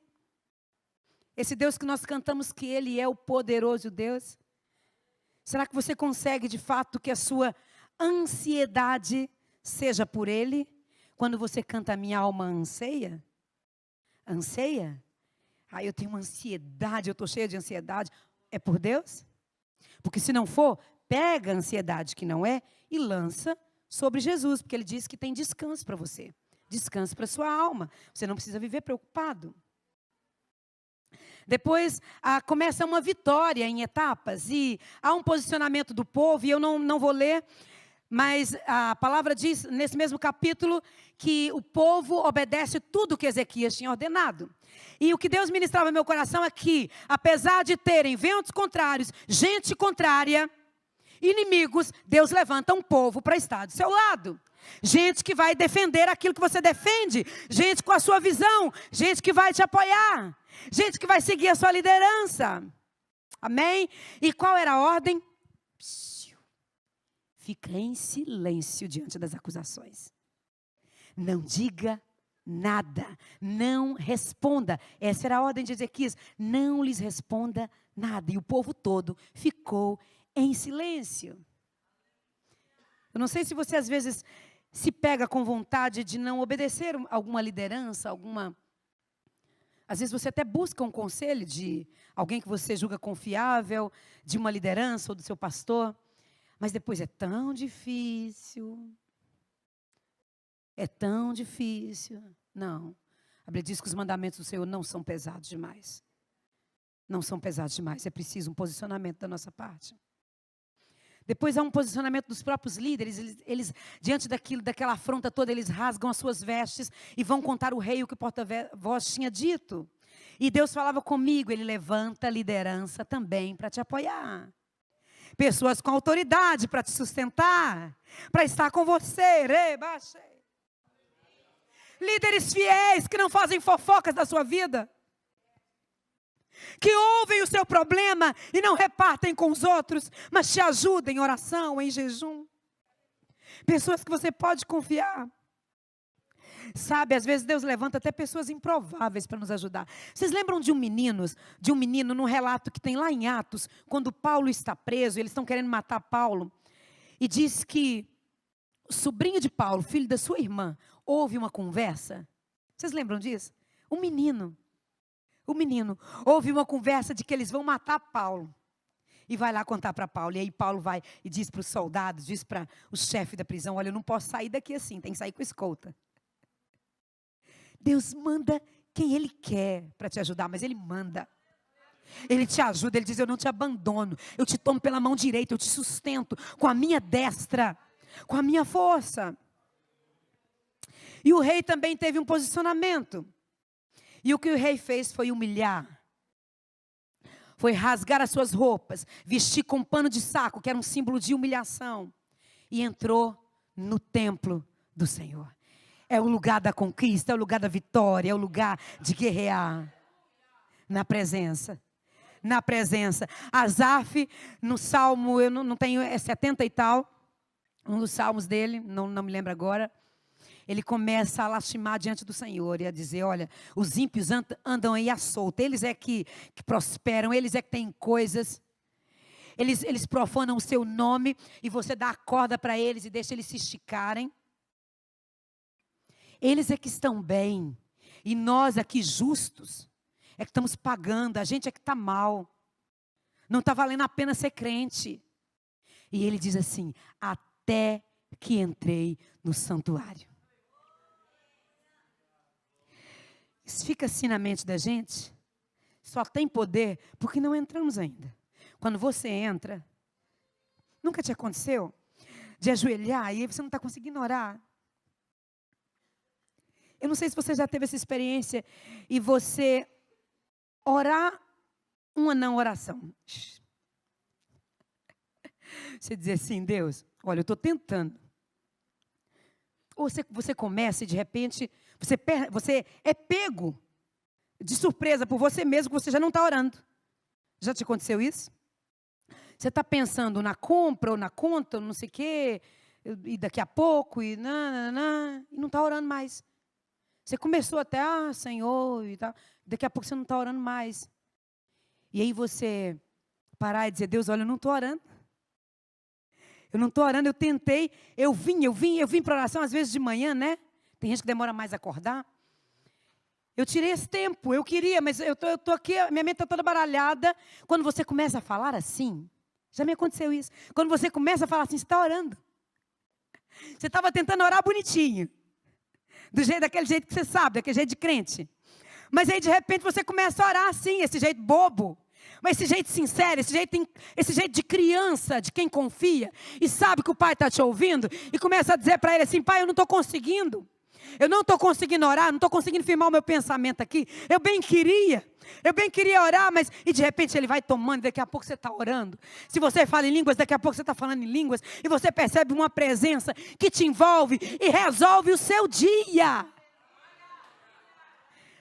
Esse Deus que nós cantamos que Ele é o poderoso Deus. Será que você consegue de fato que a sua ansiedade seja por Ele? Quando você canta a minha alma anseia? Anseia? Eu tenho uma ansiedade, eu estou cheia de ansiedade. É por Deus? Porque se não for, pega a ansiedade que não é e lança sobre Jesus, porque Ele diz que tem descanso para você. Descanso para a sua alma. Você não precisa viver preocupado. Depois começa uma vitória em etapas e há um posicionamento do povo, e eu não vou ler, mas a palavra diz nesse mesmo capítulo que o povo obedece tudo que Ezequias tinha ordenado. E o que Deus ministrava no meu coração é que, apesar de terem ventos contrários, gente contrária, inimigos, Deus levanta um povo para estar do seu lado. Gente que vai defender aquilo que você defende, gente com a sua visão, gente que vai te apoiar, gente que vai seguir a sua liderança. Amém? E qual era a ordem? Psiu. Fica em silêncio diante das acusações. Não diga nada. Não responda. Essa era a ordem de Ezequias. Não lhes responda nada. E o povo todo ficou em silêncio. Eu não sei se você às vezes se pega com vontade de não obedecer alguma liderança, Às vezes você até busca um conselho de alguém que você julga confiável, de uma liderança ou do seu pastor, mas depois é tão difícil. É tão difícil. Não. A Bíblia diz que os mandamentos do Senhor não são pesados demais. Não são pesados demais. É preciso um posicionamento da nossa parte. Depois há um posicionamento dos próprios líderes. Eles diante daquela afronta toda, eles rasgam as suas vestes e vão contar ao rei o que o porta-voz tinha dito. E Deus falava comigo, Ele levanta a liderança também para te apoiar. Pessoas com autoridade para te sustentar, para estar com você. Líderes fiéis que não fazem fofocas da sua vida. Que ouvem o seu problema e não repartem com os outros, mas te ajudam em oração, em jejum. Pessoas que você pode confiar. Sabe, às vezes Deus levanta até pessoas improváveis para nos ajudar. Vocês lembram de um menino num relato que tem lá em Atos, quando Paulo está preso, eles estão querendo matar Paulo, e diz que o sobrinho de Paulo, filho da sua irmã, ouve uma conversa. Vocês lembram disso? O menino ouve uma conversa de que eles vão matar Paulo. E vai lá contar para Paulo. E aí Paulo vai e diz para os soldados, diz para o chefe da prisão, olha, eu não posso sair daqui assim, tem que sair com escolta. Deus manda quem Ele quer para te ajudar, mas Ele manda. Ele te ajuda, Ele diz, eu não te abandono, eu te tomo pela mão direita, eu te sustento com a minha destra, com a minha força. E o rei também teve um posicionamento. E o que o rei fez foi humilhar. Foi rasgar as suas roupas, vestir com pano de saco, que era um símbolo de humilhação. E entrou no templo do Senhor. É o lugar da conquista, é o lugar da vitória, é o lugar de guerrear. Na presença. Na presença. Asaf, no salmo, eu não tenho, é 70 e tal. Um dos salmos dele, não me lembro agora. Ele começa a lastimar diante do Senhor e a dizer, olha, os ímpios andam aí à solta, eles é que prosperam, eles é que têm coisas, eles profanam o seu nome e você dá a corda para eles e deixa eles se esticarem. Eles é que estão bem e nós aqui justos é que estamos pagando, a gente é que está mal, não está valendo a pena ser crente. E ele diz assim, até que entrei no santuário. Isso fica assim na mente da gente. Só tem poder porque não entramos ainda. Quando você entra, nunca te aconteceu de ajoelhar e aí você não está conseguindo orar? Eu não sei se você já teve essa experiência e você orar uma não oração. Você dizer assim, Deus, olha, eu estou tentando. Ou você começa e de repente você é pego de surpresa por você mesmo, que você já não está orando. Já te aconteceu isso? Você está pensando na compra ou na conta, ou não sei o quê, e daqui a pouco, e não está orando mais. Você começou até, Senhor, e tal, daqui a pouco você não está orando mais. E aí você parar e dizer, Deus, olha, eu não estou orando. Eu não estou orando, eu tentei, eu vim para oração às vezes de manhã, né? Tem gente que demora mais a acordar. Eu tirei esse tempo, eu queria, mas eu estou aqui, minha mente está toda baralhada. Quando você começa a falar assim, já me aconteceu isso. Quando você começa a falar assim, você está orando. Você estava tentando orar bonitinho. Daquele jeito que você sabe, daquele jeito de crente. Mas aí de repente você começa a orar assim, esse jeito bobo. Mas esse jeito sincero, esse jeito de criança, de quem confia, e sabe que o pai está te ouvindo, e começa a dizer para ele assim, pai, eu não estou conseguindo orar, não estou conseguindo firmar o meu pensamento aqui, eu bem queria orar, mas, e de repente ele vai tomando, daqui a pouco você está orando, se você fala em línguas, daqui a pouco você está falando em línguas, e você percebe uma presença que te envolve, e resolve o seu dia.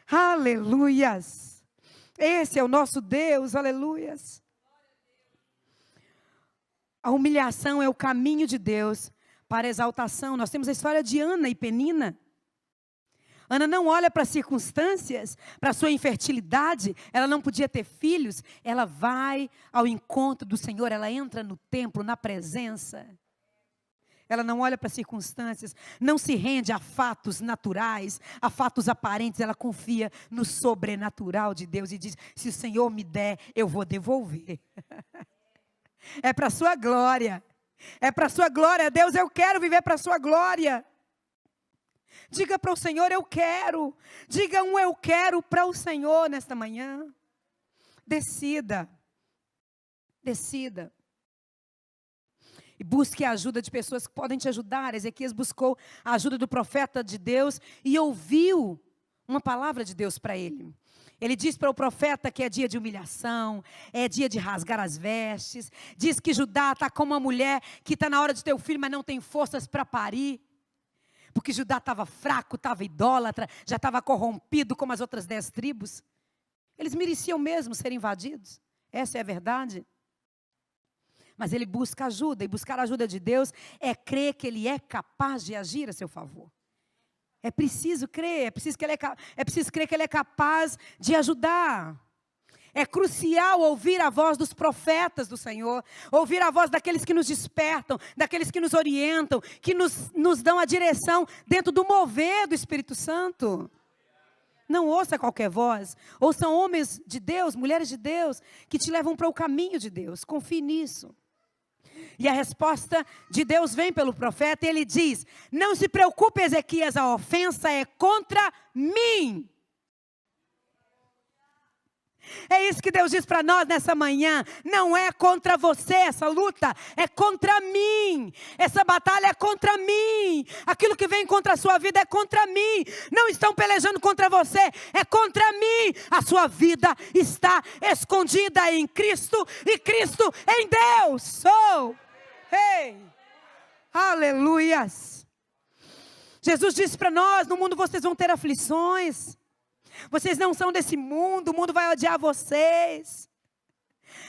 Aleluias. Esse é o nosso Deus, aleluias. A humilhação é o caminho de Deus para a exaltação. Nós temos a história de Ana e Penina. Ana não olha para as circunstâncias, para a sua infertilidade, ela não podia ter filhos, ela vai ao encontro do Senhor, ela entra no templo, na presença. Ela não olha para as circunstâncias, não se rende a fatos naturais, a fatos aparentes, ela confia no sobrenatural de Deus e diz, se o Senhor me der, eu vou devolver. É para a sua glória, é para a sua glória, Deus, eu quero viver para a sua glória. Diga para o Senhor, eu quero. Diga um eu quero para o Senhor nesta manhã. Decida. Decida. E busque a ajuda de pessoas que podem te ajudar. Ezequias buscou a ajuda do profeta de Deus e ouviu uma palavra de Deus para ele. Ele diz para o profeta que é dia de humilhação, é dia de rasgar as vestes. Diz que Judá está como uma mulher que está na hora de ter o filho, mas não tem forças para parir. Porque Judá estava fraco, estava idólatra, já estava corrompido como as outras 10 tribos. Eles mereciam mesmo ser invadidos. Essa é a verdade. Mas ele busca ajuda, e buscar a ajuda de Deus é crer que Ele é capaz de agir a seu favor. É preciso crer, é preciso crer que Ele é capaz de ajudar. É crucial ouvir a voz dos profetas do Senhor, ouvir a voz daqueles que nos despertam, daqueles que nos orientam, que nos dão a direção dentro do mover do Espírito Santo. Não ouça qualquer voz, ouçam homens de Deus, mulheres de Deus, que te levam para o caminho de Deus, confie nisso. E a resposta de Deus vem pelo profeta e ele diz, não se preocupe Ezequias, a ofensa é contra mim. É isso que Deus diz para nós nessa manhã, não é contra você essa luta, é contra mim, essa batalha é contra mim, aquilo que vem contra a sua vida é contra mim, não estão pelejando contra você, é contra mim, a sua vida está escondida em Cristo e Cristo em Deus, hey, aleluias. Jesus disse para nós, no mundo vocês vão ter aflições, vocês não são desse mundo, o mundo vai odiar vocês.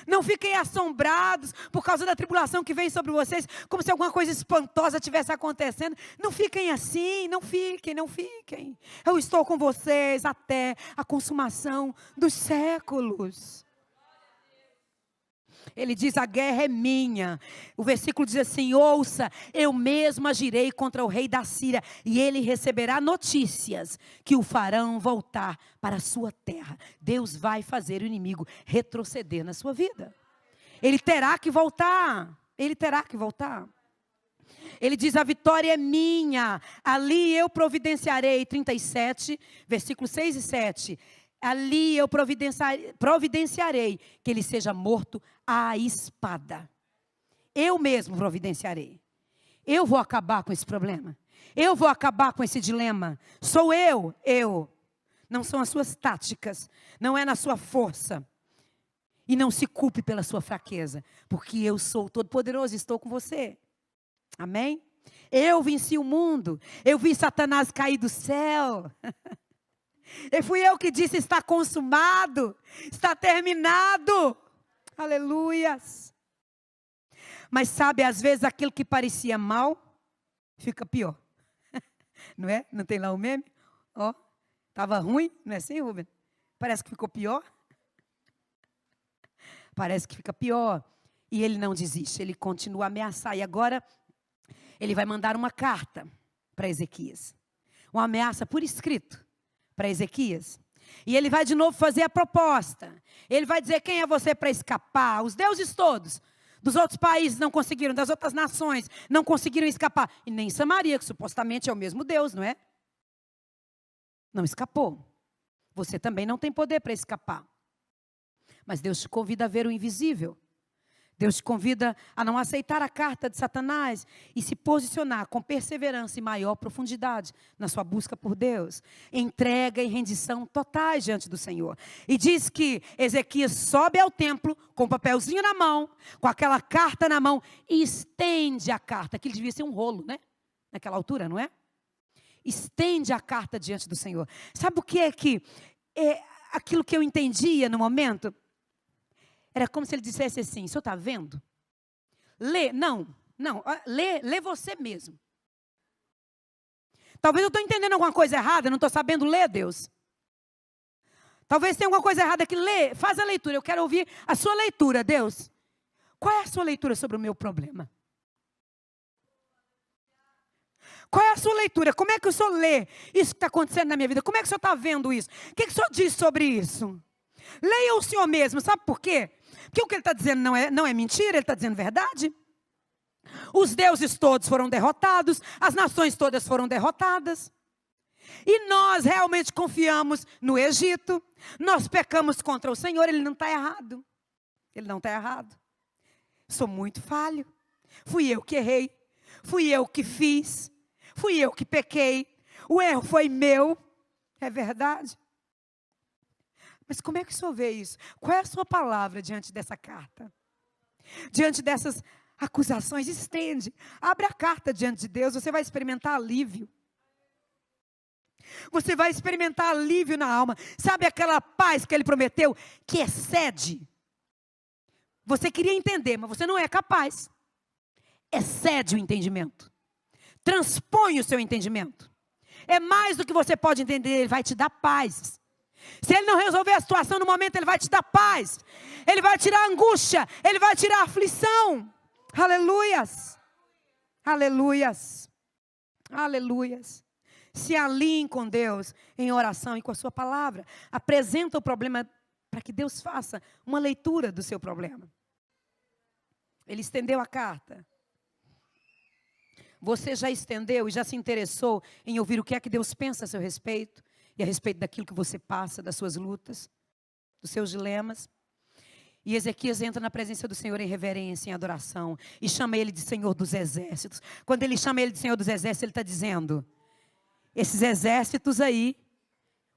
Não fiquem assombrados por causa da tribulação que vem sobre vocês, como se alguma coisa espantosa estivesse acontecendo. Não fiquem assim, não fiquem. Eu estou com vocês até a consumação dos séculos. Ele diz, a guerra é minha. O versículo diz assim, ouça, eu mesmo agirei contra o rei da Síria, e ele receberá notícias que o farão voltar para a sua terra. Deus vai fazer o inimigo retroceder na sua vida. Ele terá que voltar. Ele diz, a vitória é minha, ali eu providenciarei, 37, versículos 6 e 7. Ali eu providenciarei que ele seja morto à espada. Eu mesmo providenciarei. Eu vou acabar com esse problema. Eu vou acabar com esse dilema. Sou eu. Não são as suas táticas. Não é na sua força. E não se culpe pela sua fraqueza. Porque eu sou todo-poderoso e estou com você. Amém? Eu venci o mundo. Eu vi Satanás cair do céu. E fui eu que disse, está consumado, está terminado, aleluias. Mas sabe, às vezes aquilo que parecia mal, fica pior, não é? Não tem lá o meme? Estava ruim, não é assim, Rubem? Parece que ficou pior. Parece que fica pior, e ele não desiste, ele continua a ameaçar, e agora ele vai mandar uma carta para Ezequias, uma ameaça por escrito, para Ezequias. E ele vai de novo fazer a proposta. Ele vai dizer quem é você para escapar. Os deuses todos, dos outros países não conseguiram, das outras nações não conseguiram escapar. E nem Samaria, que supostamente é o mesmo Deus, não é? Não escapou. Você também não tem poder para escapar. Mas Deus te convida a ver o invisível. Deus te convida a não aceitar a carta de Satanás e se posicionar com perseverança e maior profundidade na sua busca por Deus. Entrega e rendição totais diante do Senhor. E diz que Ezequias sobe ao templo com um papelzinho na mão, com aquela carta na mão e estende a carta. Aquilo devia ser um rolo, né? Naquela altura, não é? Estende a carta diante do Senhor. Sabe o que é que... aquilo que eu entendia no momento... Era como se ele dissesse assim, o senhor está vendo? Lê, não. Lê você mesmo. Talvez eu estou entendendo alguma coisa errada, não estou sabendo ler, Deus. Talvez tenha alguma coisa errada aqui. Lê, faz a leitura. Eu quero ouvir a sua leitura, Deus. Qual é a sua leitura sobre o meu problema? Qual é a sua leitura? Como é que o senhor lê isso que está acontecendo na minha vida? Como é que o senhor está vendo isso? O que o senhor diz sobre isso? Leia o senhor mesmo, sabe por quê? Porque o que ele está dizendo não é mentira, ele está dizendo verdade. Os deuses todos foram derrotados, as nações todas foram derrotadas. E nós realmente confiamos no Egito, nós pecamos contra o Senhor, ele não está errado. Ele não está errado. Sou muito falho, fui eu que errei, fui eu que fiz, fui eu que pequei, o erro foi meu, é verdade. Mas como é que o senhor vê isso? Qual é a sua palavra diante dessa carta? Diante dessas acusações, estende, abre a carta diante de Deus, você vai experimentar alívio. Você vai experimentar alívio na alma. Sabe aquela paz que ele prometeu, que excede? Você queria entender, mas você não é capaz. Excede o entendimento. Transpõe o seu entendimento. É mais do que você pode entender, ele vai te dar paz. Se ele não resolver a situação no momento, ele vai te dar paz. Ele vai tirar a angústia, ele vai tirar a aflição. Aleluias. Aleluias. Aleluias. Se alinhe com Deus em oração e com a sua palavra. Apresenta o problema para que Deus faça uma leitura do seu problema. Ele estendeu a carta. Você já estendeu e já se interessou em ouvir o que é que Deus pensa a seu respeito? E a respeito daquilo que você passa, das suas lutas, dos seus dilemas? E Ezequias entra na presença do Senhor em reverência, em adoração. E chama ele de Senhor dos Exércitos. Quando ele chama ele de Senhor dos Exércitos, ele está dizendo: esses exércitos aí,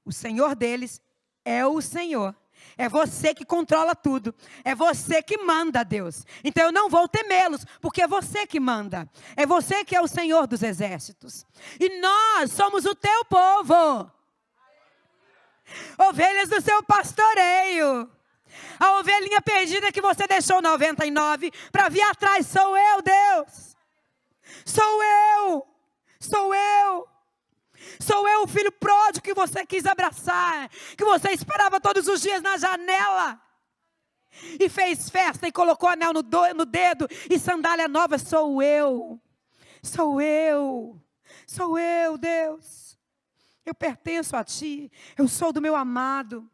o Senhor deles é o Senhor. É você que controla tudo. É você que manda, Deus. Então eu não vou temê-los, porque é você que manda. É você que é o Senhor dos exércitos. E nós somos o teu povo. Ovelhas do seu pastoreio. A ovelhinha perdida que você deixou 99 para vir atrás. Sou eu, Deus. Sou eu. Sou eu. Sou eu, o filho pródigo que você quis abraçar, que você esperava todos os dias na janela, e fez festa e colocou anel no dedo e sandália nova. Sou eu, sou eu, sou eu, Deus. Eu pertenço a ti, eu sou do meu amado.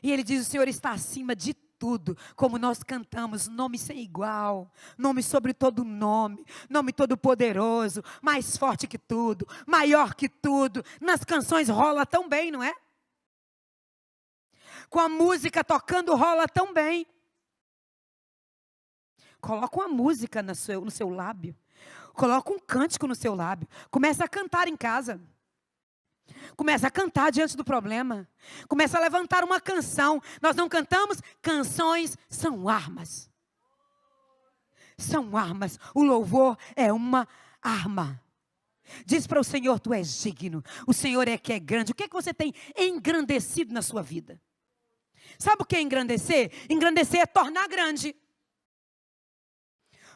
E ele diz: o Senhor está acima de tudo, como nós cantamos, nome sem igual, nome sobre todo nome, nome todo poderoso, mais forte que tudo, maior que tudo. Nas canções rola tão bem, não é? Com a música tocando rola tão bem. Coloca uma música no seu lábio, coloca um cântico no seu lábio, começa a cantar em casa. Começa a cantar diante do problema. Começa a levantar uma canção. Nós não cantamos? Canções são armas. São armas. O louvor é uma arma. Diz para o Senhor: tu és digno. O Senhor é que é grande. O que é que você tem engrandecido na sua vida? Sabe o que é engrandecer? Engrandecer é tornar grande.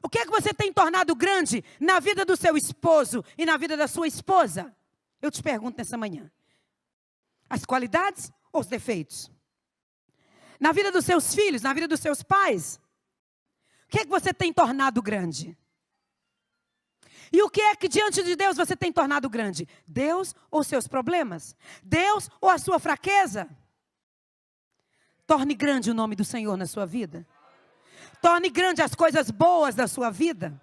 O que é que você tem tornado grande na vida do seu esposo e na vida da sua esposa? Eu te pergunto nessa manhã: as qualidades ou os defeitos? Na vida dos seus filhos, na vida dos seus pais, o que é que você tem tornado grande? E o que é que diante de Deus você tem tornado grande? Deus ou seus problemas? Deus ou a sua fraqueza? Torne grande o nome do Senhor na sua vida. Torne grande as coisas boas da sua vida.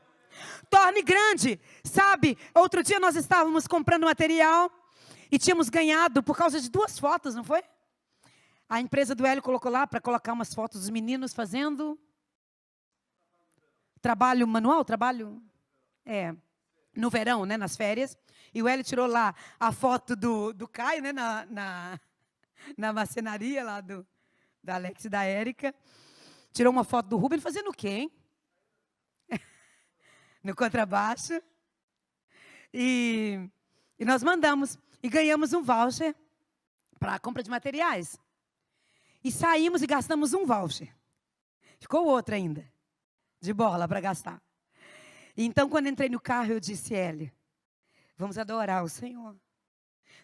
Torne grande, sabe? Outro dia nós estávamos comprando material e tínhamos ganhado por causa de 2 fotos, não foi? A empresa do Hélio colocou lá para colocar umas fotos dos meninos fazendo trabalho manual, no verão, né, nas férias. E o Hélio tirou lá a foto do Caio, né, na marcenaria lá da Alex e da Érica. Tirou uma foto do Rubem fazendo o quê, hein? No contrabaixo. E nós mandamos. E ganhamos um voucher para a compra de materiais. E saímos e gastamos um voucher. Ficou outro ainda. de bola para gastar. Então, quando entrei no carro, eu disse, Eli, vamos adorar o Senhor.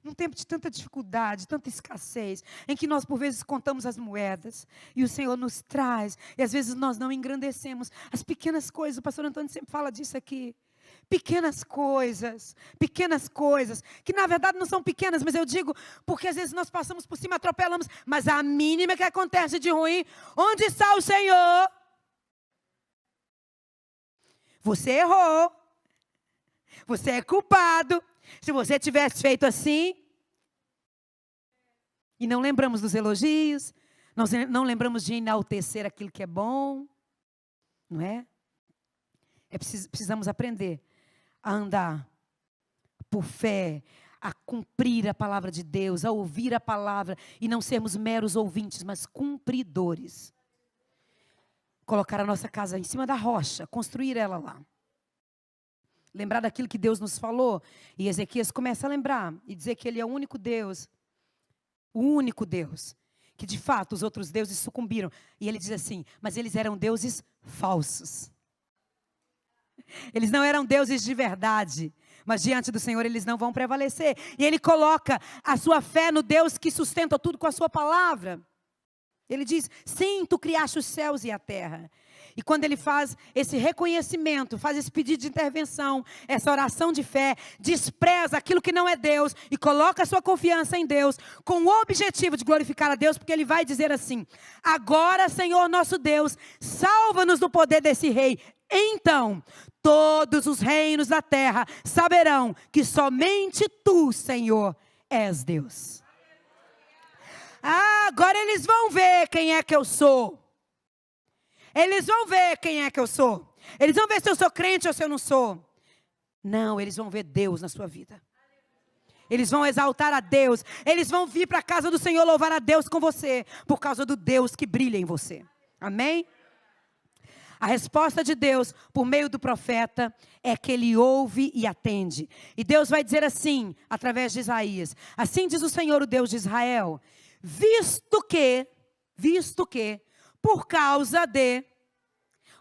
Num tempo de tanta dificuldade, tanta escassez, em que nós por vezes contamos as moedas, e o Senhor nos traz, e às vezes nós não engrandecemos as pequenas coisas, o pastor Antônio sempre fala disso aqui, pequenas coisas, que na verdade não são pequenas, mas eu digo, porque às vezes nós passamos por cima, atropelamos, mas a mínima que acontece de ruim, onde está o Senhor? Você errou, você é culpado. Se você tivesse feito assim, e não lembramos dos elogios, nós não lembramos de enaltecer aquilo que é bom, não é? Precisamos aprender a andar por fé, a cumprir a palavra de Deus, a ouvir a palavra, e não sermos meros ouvintes, mas cumpridores. Colocar a nossa casa em cima da rocha, construir ela lá. Lembrar daquilo que Deus nos falou. E Ezequias começa a lembrar e dizer que Ele é o único Deus, que de fato os outros deuses sucumbiram. E ele diz assim, mas eles eram deuses falsos. Eles não eram deuses de verdade, mas diante do Senhor eles não vão prevalecer. E ele coloca a sua fé no Deus que sustenta tudo com a sua palavra. Ele diz, sim, tu criaste os céus e a terra. E quando ele faz esse reconhecimento, faz esse pedido de intervenção, essa oração de fé, despreza aquilo que não é Deus e coloca a sua confiança em Deus, com o objetivo de glorificar a Deus, porque ele vai dizer assim, agora, Senhor nosso Deus, salva-nos do poder desse rei. Então, todos os reinos da terra saberão que somente tu, Senhor, és Deus. Ah, agora eles vão ver quem é que eu sou. Eles vão ver quem é que eu sou. Eles vão ver se eu sou crente ou se eu não sou. Não, eles vão ver Deus na sua vida. Eles vão exaltar a Deus. Eles vão vir para a casa do Senhor louvar a Deus com você, por causa do Deus que brilha em você. Amém? A resposta de Deus, por meio do profeta, é que ele ouve e atende. E Deus vai dizer assim, através de Isaías. Assim diz o Senhor, o Deus de Israel. Visto que, por causa de,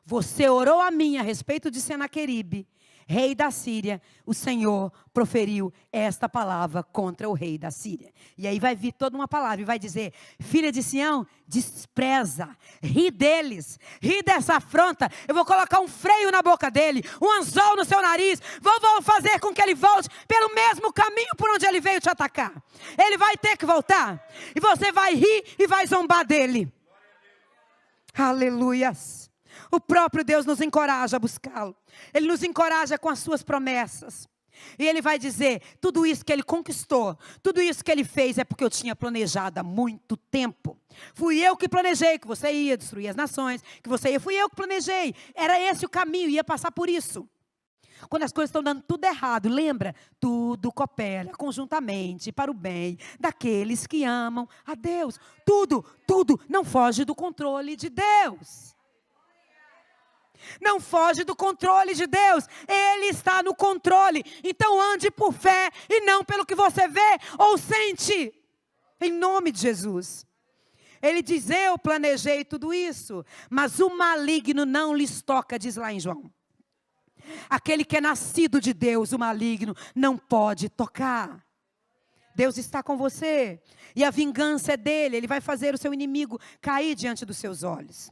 você orou a mim a respeito de Senaqueribe, rei da Síria, o Senhor proferiu esta palavra contra o rei da Síria. E aí vai vir toda uma palavra e vai dizer, filha de Sião, despreza, ri deles, ri dessa afronta, eu vou colocar um freio na boca dele, um anzol no seu nariz, vou fazer com que ele volte pelo mesmo caminho por onde ele veio te atacar. Ele vai ter que voltar, e você vai rir e vai zombar dele. Aleluias. O próprio Deus nos encoraja a buscá-lo. Ele nos encoraja com as suas promessas. E ele vai dizer, tudo isso que ele conquistou, tudo isso que ele fez é porque eu tinha planejado há muito tempo. Fui eu que planejei que você ia destruir as nações, fui eu que planejei. Era esse o caminho, ia passar por isso. Quando as coisas estão dando tudo errado, lembra? Tudo coopera conjuntamente para o bem daqueles que amam a Deus. Tudo não foge do controle de Deus. Não foge do controle de Deus. Ele está no controle. Então ande por fé e não pelo que você vê ou sente. Em nome de Jesus. Ele diz, eu planejei tudo isso, mas o maligno não lhes toca, diz lá em João. Aquele que é nascido de Deus, o maligno, não pode tocar. Deus está com você. E a vingança é dele. Ele vai fazer o seu inimigo cair diante dos seus olhos.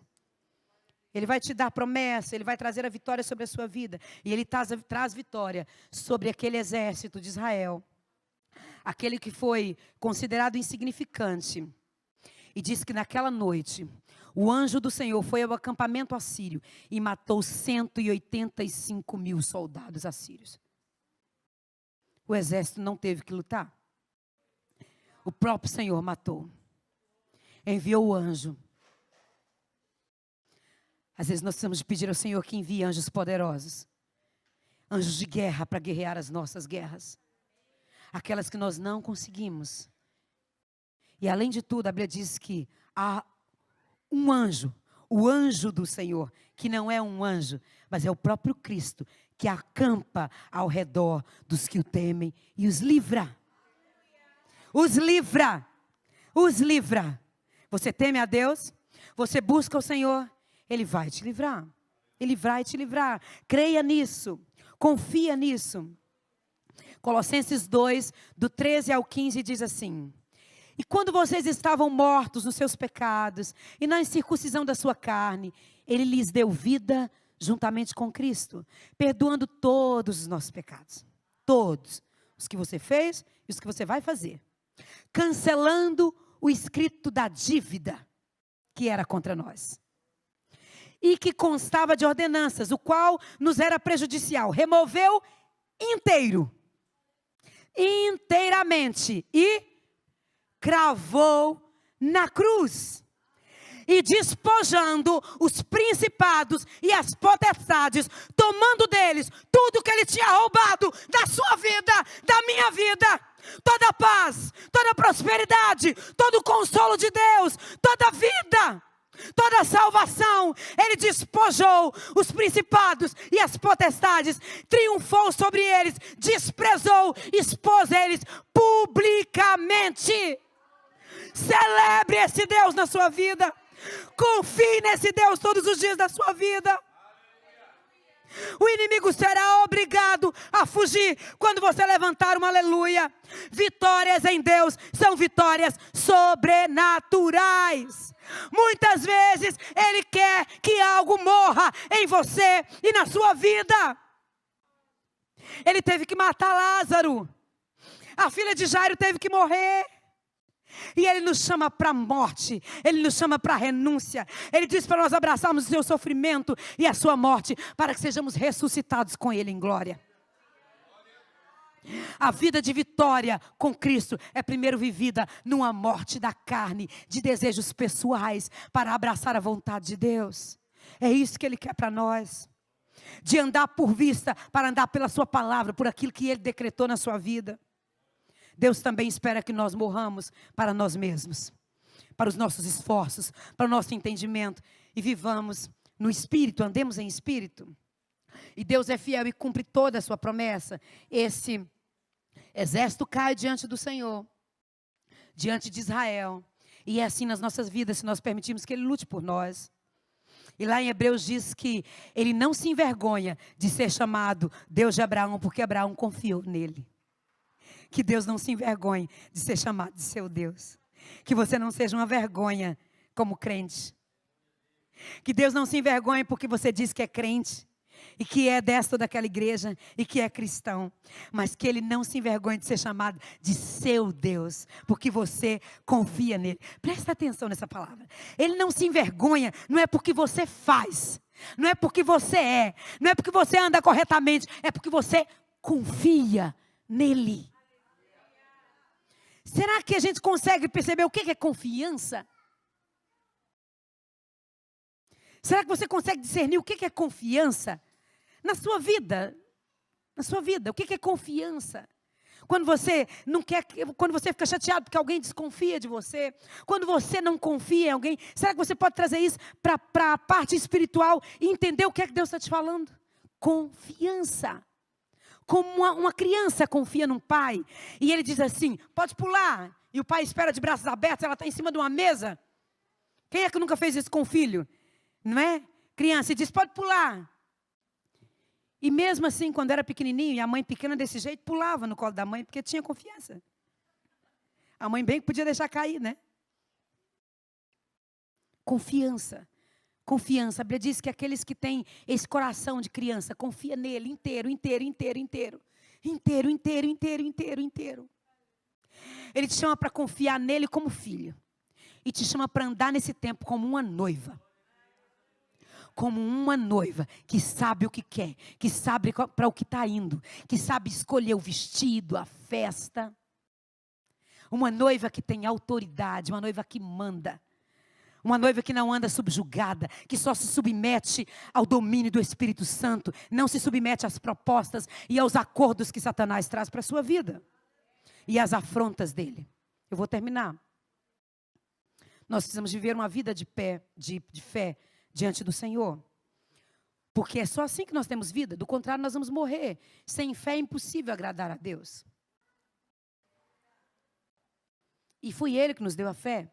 Ele vai te dar promessa, ele vai trazer a vitória sobre a sua vida. E ele traz vitória sobre aquele exército de Israel. Aquele que foi considerado insignificante. E diz que naquela noite, o anjo do Senhor foi ao acampamento assírio e matou 185 mil soldados assírios. O exército não teve que lutar. O próprio Senhor matou. Enviou o anjo. Às vezes nós precisamos pedir ao Senhor que envie anjos poderosos. Anjos de guerra para guerrear as nossas guerras. Aquelas que nós não conseguimos. E além de tudo, a Bíblia diz que há um anjo, o anjo do Senhor, que não é um anjo, mas é o próprio Cristo, que acampa ao redor dos que o temem e os livra. Os livra. Os livra. Você teme a Deus? Você busca o Senhor? Ele vai te livrar. e livrar e te livrar. Creia nisso. Confia nisso. Colossenses 2, do 13 ao 15, diz assim: e quando vocês estavam mortos nos seus pecados e na incircuncisão da sua carne, Ele lhes deu vida juntamente com Cristo, perdoando todos os nossos pecados. Todos. Os que você fez e os que você vai fazer. Cancelando o escrito da dívida que era contra nós. E que constava de ordenanças, o qual nos era prejudicial. Removeu inteiramente e cravou na cruz. E despojando os principados e as potestades, tomando deles tudo que ele tinha roubado da sua vida, da minha vida, toda a paz, toda a prosperidade, todo o consolo de Deus, toda a vida, toda a salvação. Ele despojou os principados e as potestades, triunfou sobre eles, desprezou, expôs eles publicamente. Celebre esse Deus na sua vida. Confie nesse Deus todos os dias da sua vida. O inimigo será obrigado a fugir quando você levantar um aleluia. Vitórias em Deus são vitórias sobrenaturais. Muitas vezes Ele quer que algo morra em você e na sua vida. Ele teve que matar Lázaro. A filha de Jairo teve que morrer. E Ele nos chama para a morte, Ele nos chama para a renúncia. Ele diz para nós abraçarmos o seu sofrimento e a sua morte, para que sejamos ressuscitados com Ele em glória. A vida de vitória com Cristo é primeiro vivida numa morte da carne, de desejos pessoais, para abraçar a vontade de Deus. É isso que Ele quer para nós. De andar por vista, para andar pela sua palavra, por aquilo que Ele decretou na sua vida. Deus também espera que nós morramos para nós mesmos, para os nossos esforços, para o nosso entendimento, e vivamos no Espírito, andemos em Espírito. E Deus é fiel e cumpre toda a sua promessa. Esse exército cai diante do Senhor, diante de Israel, e é assim nas nossas vidas, se nós permitirmos que Ele lute por nós. E lá em Hebreus diz que Ele não se envergonha de ser chamado Deus de Abraão, porque Abraão confiou nele. Que Deus não se envergonhe de ser chamado de seu Deus. Que você não seja uma vergonha como crente. Que Deus não se envergonhe porque você diz que é crente. E que é desta ou daquela igreja. E que é cristão. Mas que Ele não se envergonhe de ser chamado de seu Deus. Porque você confia nele. Presta atenção nessa palavra. Ele não se envergonha. Não é porque você faz. Não é porque você é. Não é porque você anda corretamente. É porque você confia nele. Será que a gente consegue perceber o que é confiança? Será que você consegue discernir o que é confiança? Na sua vida. Na sua vida, o que é confiança? Quando você não quer, quando você fica chateado porque alguém desconfia de você. Quando você não confia em alguém. Será que você pode trazer isso para a parte espiritual e entender o que é que Deus está te falando? Confiança. Como uma criança confia num pai. E ele diz assim, pode pular. E o pai espera de braços abertos, ela está em cima de uma mesa. Quem é que nunca fez isso com o filho? Não é? Criança, e diz, pode pular. E mesmo assim, quando era pequenininho, e a mãe pequena desse jeito, pulava no colo da mãe, porque tinha confiança. A mãe bem que podia deixar cair, né? Confiança. Confiança, a Bíblia diz que aqueles que têm esse coração de criança, confia nele inteiro, inteiro, inteiro, inteiro. Inteiro, inteiro, inteiro, inteiro, inteiro. Ele te chama para confiar nele como filho. E te chama para andar nesse tempo como uma noiva. Como uma noiva que sabe o que quer, que sabe para o que está indo, que sabe escolher o vestido, a festa. Uma noiva que tem autoridade, uma noiva que manda. Uma noiva que não anda subjugada, que só se submete ao domínio do Espírito Santo, não se submete às propostas e aos acordos que Satanás traz para a sua vida. E às afrontas dele. Eu vou terminar. Nós precisamos viver uma vida de fé diante do Senhor. Porque é só assim que nós temos vida, do contrário nós vamos morrer. Sem fé é impossível agradar a Deus. E foi Ele que nos deu a fé.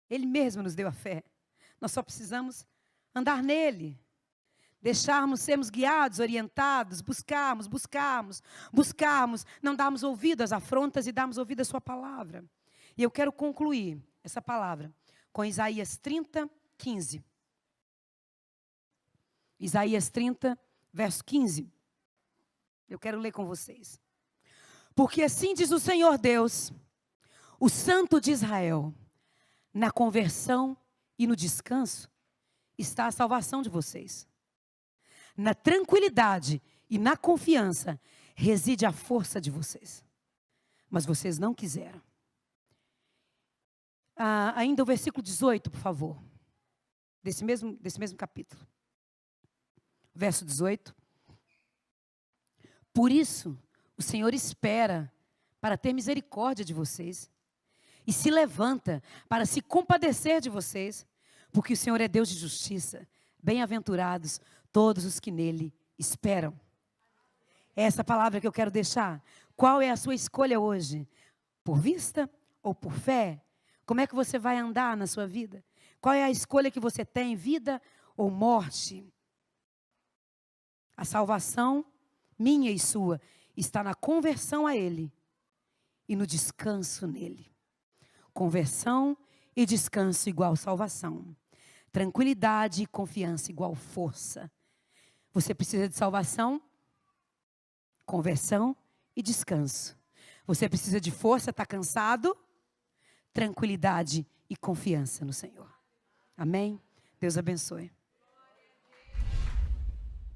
Ele mesmo nos deu a fé. Nós só precisamos andar nele. Deixarmos, sermos guiados, orientados, buscarmos, não darmos ouvido às afrontas e darmos ouvido à sua palavra. E eu quero concluir essa palavra com Isaías 30, 15. Isaías 30, verso 15. Eu quero ler com vocês. Porque assim diz o Senhor Deus, o Santo de Israel, na conversão e no descanso está a salvação de vocês. Na tranquilidade e na confiança reside a força de vocês. Mas vocês não quiseram. Ainda o versículo 18, por favor. Desse mesmo capítulo. Verso 18. Por isso, o Senhor espera para ter misericórdia de vocês. E se levanta para se compadecer de vocês. Porque o Senhor é Deus de justiça. Bem-aventurados todos os que nele esperam. É essa palavra que eu quero deixar. Qual é a sua escolha hoje? Por vista ou por fé? Como é que você vai andar na sua vida? Qual é a escolha que você tem, vida ou morte? A salvação, minha e sua, está na conversão a Ele e no descanso nele. Conversão e descanso igual salvação. Tranquilidade e confiança igual força. Você precisa de salvação, conversão e descanso. Você precisa de força, está cansado? Tranquilidade e confiança no Senhor. Amém? Deus abençoe.